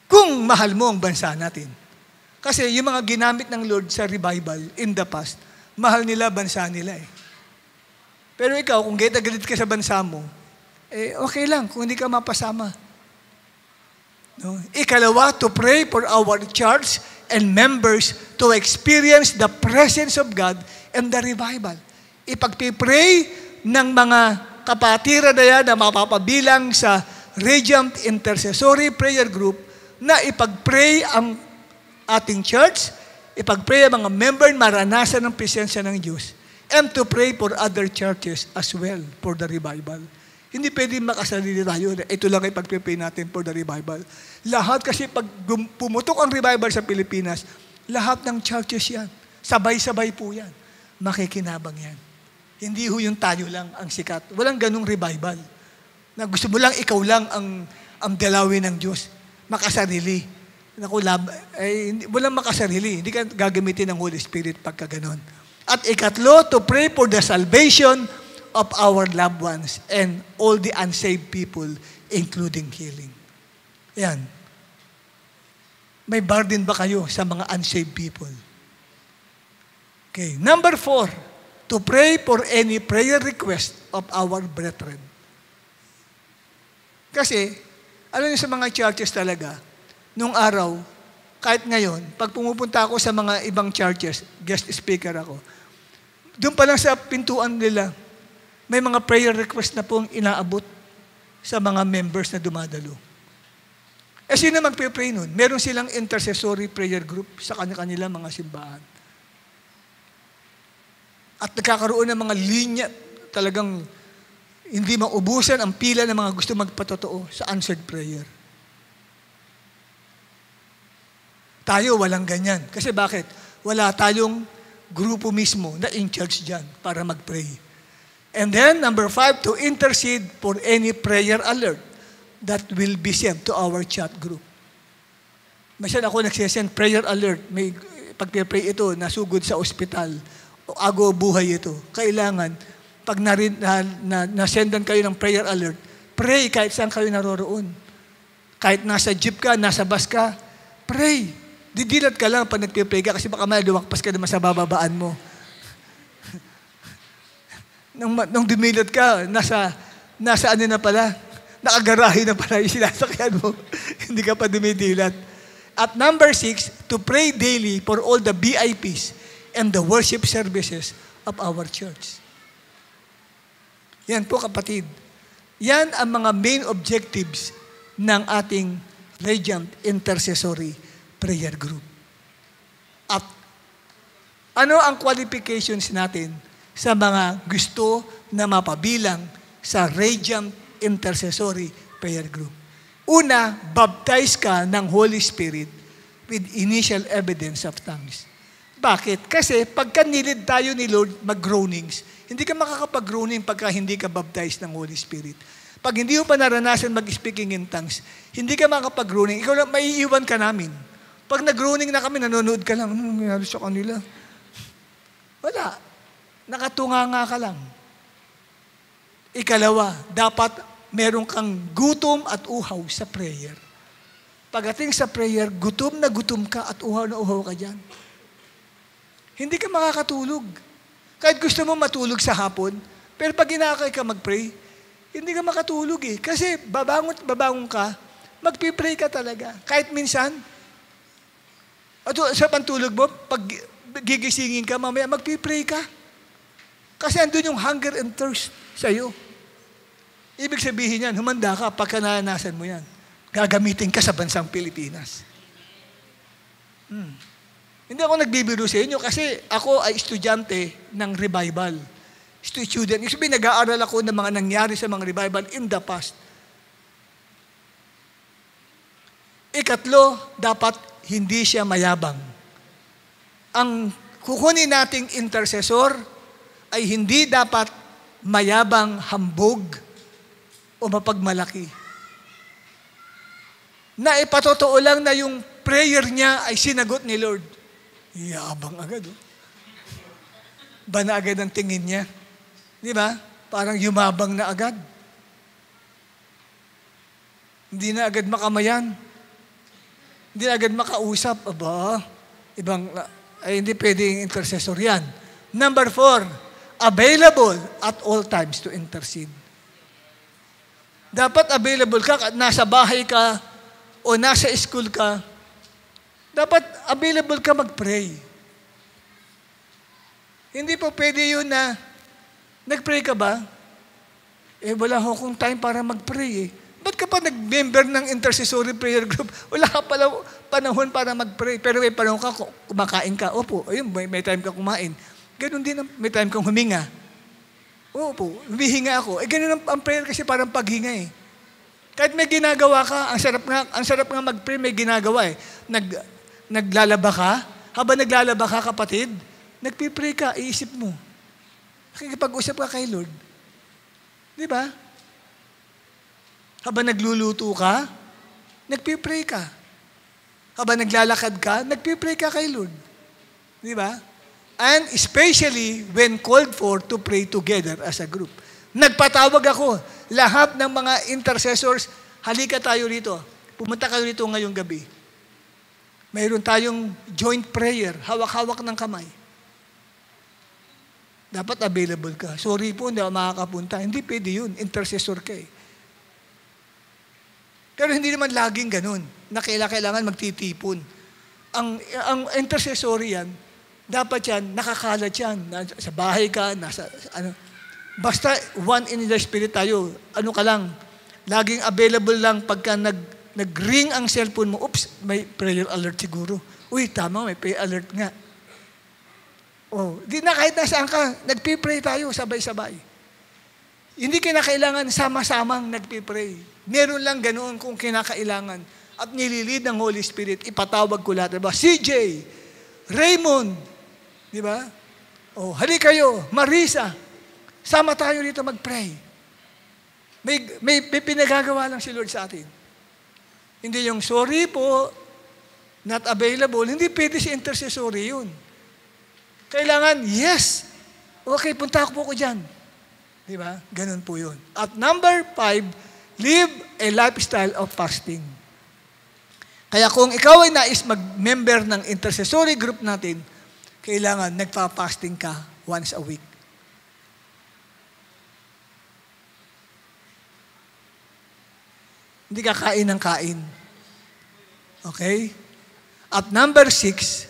Kung mahal mo ang bansa natin. Kasi yung mga ginamit ng Lord sa revival in the past, mahal nila bansa nila eh. Pero ikaw, kung galit ka sa bansa mo, okay lang kung hindi ka mapasama. No? Ikalawa, to pray for our church and members to experience the presence of God and the revival. Ipagpipray ng mga kapatiran na yan na mapapabilang sa Radiant Intercessory Prayer Group na ipagpray ang ating church, ipag-pray ang mga member maranasan ng presensya ng Diyos, and to pray for other churches as well for the revival. Hindi pwede makasarili tayo na ito lang ay pag-pray natin for the revival. Lahat kasi pag pumutok ang revival sa Pilipinas, lahat ng churches yan. Sabay-sabay po yan. Makikinabang yan. Hindi ho yung tayo lang ang sikat. Walang ganung revival. Na gusto mo lang, ikaw lang ang dalawin ng Diyos. Makasarili. Naku, walang makasarili. Hindi ka gagamitin ng Holy Spirit pagka ganon. At ikatlo, to pray for the salvation of our loved ones and all the unsaved people, including healing. Yan. May burden ba kayo sa mga unsaved people? Okay. Number 4, to pray for any prayer request of our brethren. Kasi, alam niyo sa mga churches talaga, nung araw, kahit ngayon, pag pumupunta ako sa mga ibang churches, guest speaker ako, doon pa lang sa pintuan nila, may mga prayer request na pong inaabot sa mga members na dumadalo. Eh, sino magpe-pray nun? Meron silang intercessory prayer group sa kanilang mga simbahan. At nagkakaroon ng mga linya, talagang hindi maubusan ang pila ng mga gusto magpatotoo sa answered prayer. Tayo, walang ganyan. Kasi bakit? Wala tayong grupo mismo na in charge dyan para mag-pray. And then, number 5, to intercede for any prayer alert that will be sent to our chat group. Masyad ako nagsisend prayer alert. May pag-pray ito, nasugod sa ospital. O ago buhay ito. Kailangan, pag nasendan kayo ng prayer alert, pray kahit saan kayo naroroon. Kahit nasa jeep ka, nasa bus ka, pray. Didilat ka lang pag nagpipray ka kasi baka may lumakpas ka naman sa bababaan mo. Nung dumilat ka, nasa ano na pala, nakagarahe na pala yung sinasakyan mo. Hindi ka pa dumidilat. At number 6, to pray daily for all the VIPs and the worship services of our church. Yan po kapatid. Yan ang mga main objectives ng ating Radiant Intercessory Prayer Group. At ano ang qualifications natin sa mga gusto na mapabilang sa Radiant Intercessory Prayer Group? Una, baptize ka ng Holy Spirit with initial evidence of tongues. Bakit? Kasi pagka nilid tayo ni Lord mag-groanings, hindi ka makakapag-groaning pagka hindi ka baptized ng Holy Spirit. Pag hindi mo pa naranasan mag-speaking in tongues, hindi ka makakapag-groaning. Ikaw lang, maiiwan ka namin. Pag nag-groaning na kami, nanonood ka lang, anong nangyari sa kanila? Wala. Nakatunga nga ka lang. Ikalawa, dapat meron kang gutom at uhaw sa prayer. Pagdating sa prayer, gutom na gutom ka at uhaw na uhaw ka dyan. Hindi ka makakatulog. Kahit gusto mo matulog sa hapon, pero pag inakay ka mag-pray, hindi ka makatulog eh. Kasi babangon ka, magpipray ka talaga. Kahit minsan, at sa pantulog mo, pag gigisingin ka, mamaya magpipray ka. Kasi andun yung hunger and thirst sa'yo. Ibig sabihin yan, humanda ka pagka naranasan mo yan. Gagamitin ka sa bansang Pilipinas. Hindi ako nagbibiro sa inyo kasi ako ay estudyante ng revival. Student. Ibig sabihin, nag-aaral ako ng mga nangyari sa mga revival in the past. Ikatlo, dapat hindi siya mayabang. Ang kukunin nating intercessor ay hindi dapat mayabang, hambog, o mapagmalaki. Na ipatotoo lang na yung prayer niya ay sinagot ni Lord. Yabang agad. Ba na agad ang tingin niya? Di ba? Parang yumabang na agad. Hindi na agad makamayan. Hindi na agad makausap. Aba, ay hindi pwedeng intercessor yan. Number 4, available at all times to intercede. Dapat available ka, nasa bahay ka, o nasa school ka, dapat available ka mag-pray. Hindi po pwede yun na, nag-pray ka ba? Eh, wala akong time para mag-pray eh. Ba't ka pa nag-member ng intercessory prayer group? Wala ka pala panahon para mag-pray. Pero may panahon ka, kumakain ka. Opo, ayun, may time ka kumain. Ganun din, may time kang huminga. Opo, humihinga ako. Ganun ang prayer kasi parang paghinga eh. Kahit may ginagawa ka, ang sarap nga mag-pray, may ginagawa eh. Naglalaba ka, habang naglalaba ka, kapatid, nagpipray ka, iisip mo. Nakikipag-usap ka kay Lord. Di ba? Habang nagluluto ka, nagpipray ka. Habang naglalakad ka, nagpipray ka kay Lord. Di ba? And especially when called for to pray together as a group. Nagpatawag ako. Lahat ng mga intercessors, halika tayo rito. Pumunta kayo rito ngayong gabi. Mayroon tayong joint prayer, hawak-hawak ng kamay. Dapat available ka. Sorry po, hindi ako makakapunta. Hindi pwede yun. Intercessor ka eh. Pero hindi naman laging ganun, na kailangan magtitipon. Ang intercessory yan, dapat yan, nakakalat yan. Sa bahay ka, nasa, basta one in the spirit tayo, ka lang, laging available lang pagka nag-ring ang cellphone mo, oops, may prayer alert siguro. Uy, tama, may prayer alert nga. Oh, di na kahit nasaan ka, nagpipray tayo, sabay-sabay. Hindi kinakailangan sama-samang nagpipray. Meron lang ganoon kung kinakailangan. At nililid ng Holy Spirit, ipatawag ko lahat. Diba? CJ, Raymond, di ba? Oh, halika kayo, Marisa, sama tayo rito mag-pray. May pinagagawa lang si Lord sa atin. Hindi yung sorry po, not available, hindi pwede si intercessory yun. Kailangan, yes, okay, punta po ko dyan. Di ba? Ganun po yun. At number 5, live a lifestyle of fasting. Kaya kung ikaw ay nais mag-member ng intercessory group natin, kailangan nagpa-fasting ka once a week. Hindi ka kain ng kain. Okay? At number 6,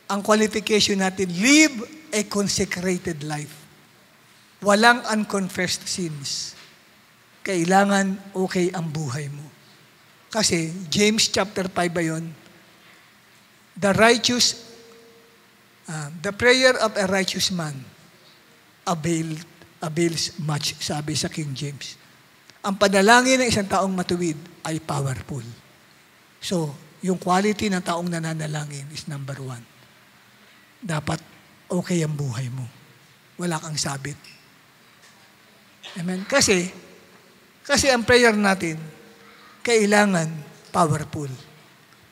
ang qualification natin, live a consecrated life. Walang unconfessed sins. Kailangan okay ang buhay mo. Kasi, James chapter 5 ba yun? The prayer of a righteous man avails much, sabi sa King James. Ang panalangin ng isang taong matuwid ay powerful. So, yung quality ng taong nananalangin is number 1. Dapat okay ang buhay mo. Wala kang sabit. Amen? Kasi ang prayer natin, kailangan powerful.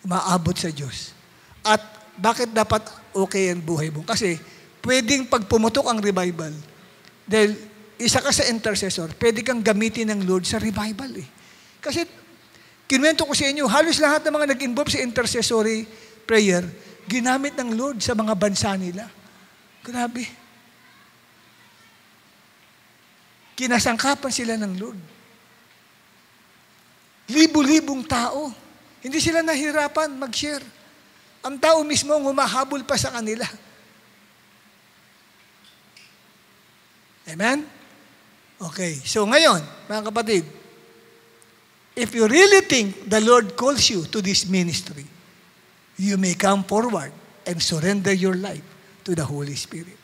Umaabot sa Diyos. At bakit dapat okay ang buhay mo? Kasi pwedeng pag pumutok ang revival, dahil isa ka sa intercessor, pwede kang gamitin ng Lord sa revival eh. Kasi kinuwento ko sa inyo, halos lahat ng mga nag-involve sa intercessory prayer, ginamit ng Lord sa mga bansa nila. Grabe. Kinasangkapan sila ng Lord. Libo-libong tao. Hindi sila nahirapan mag-share. Ang tao mismo humahabol pa sa kanila. Amen? Okay. So ngayon, mga kapatid, if you really think the Lord calls you to this ministry, you may come forward and surrender your life to the Holy Spirit.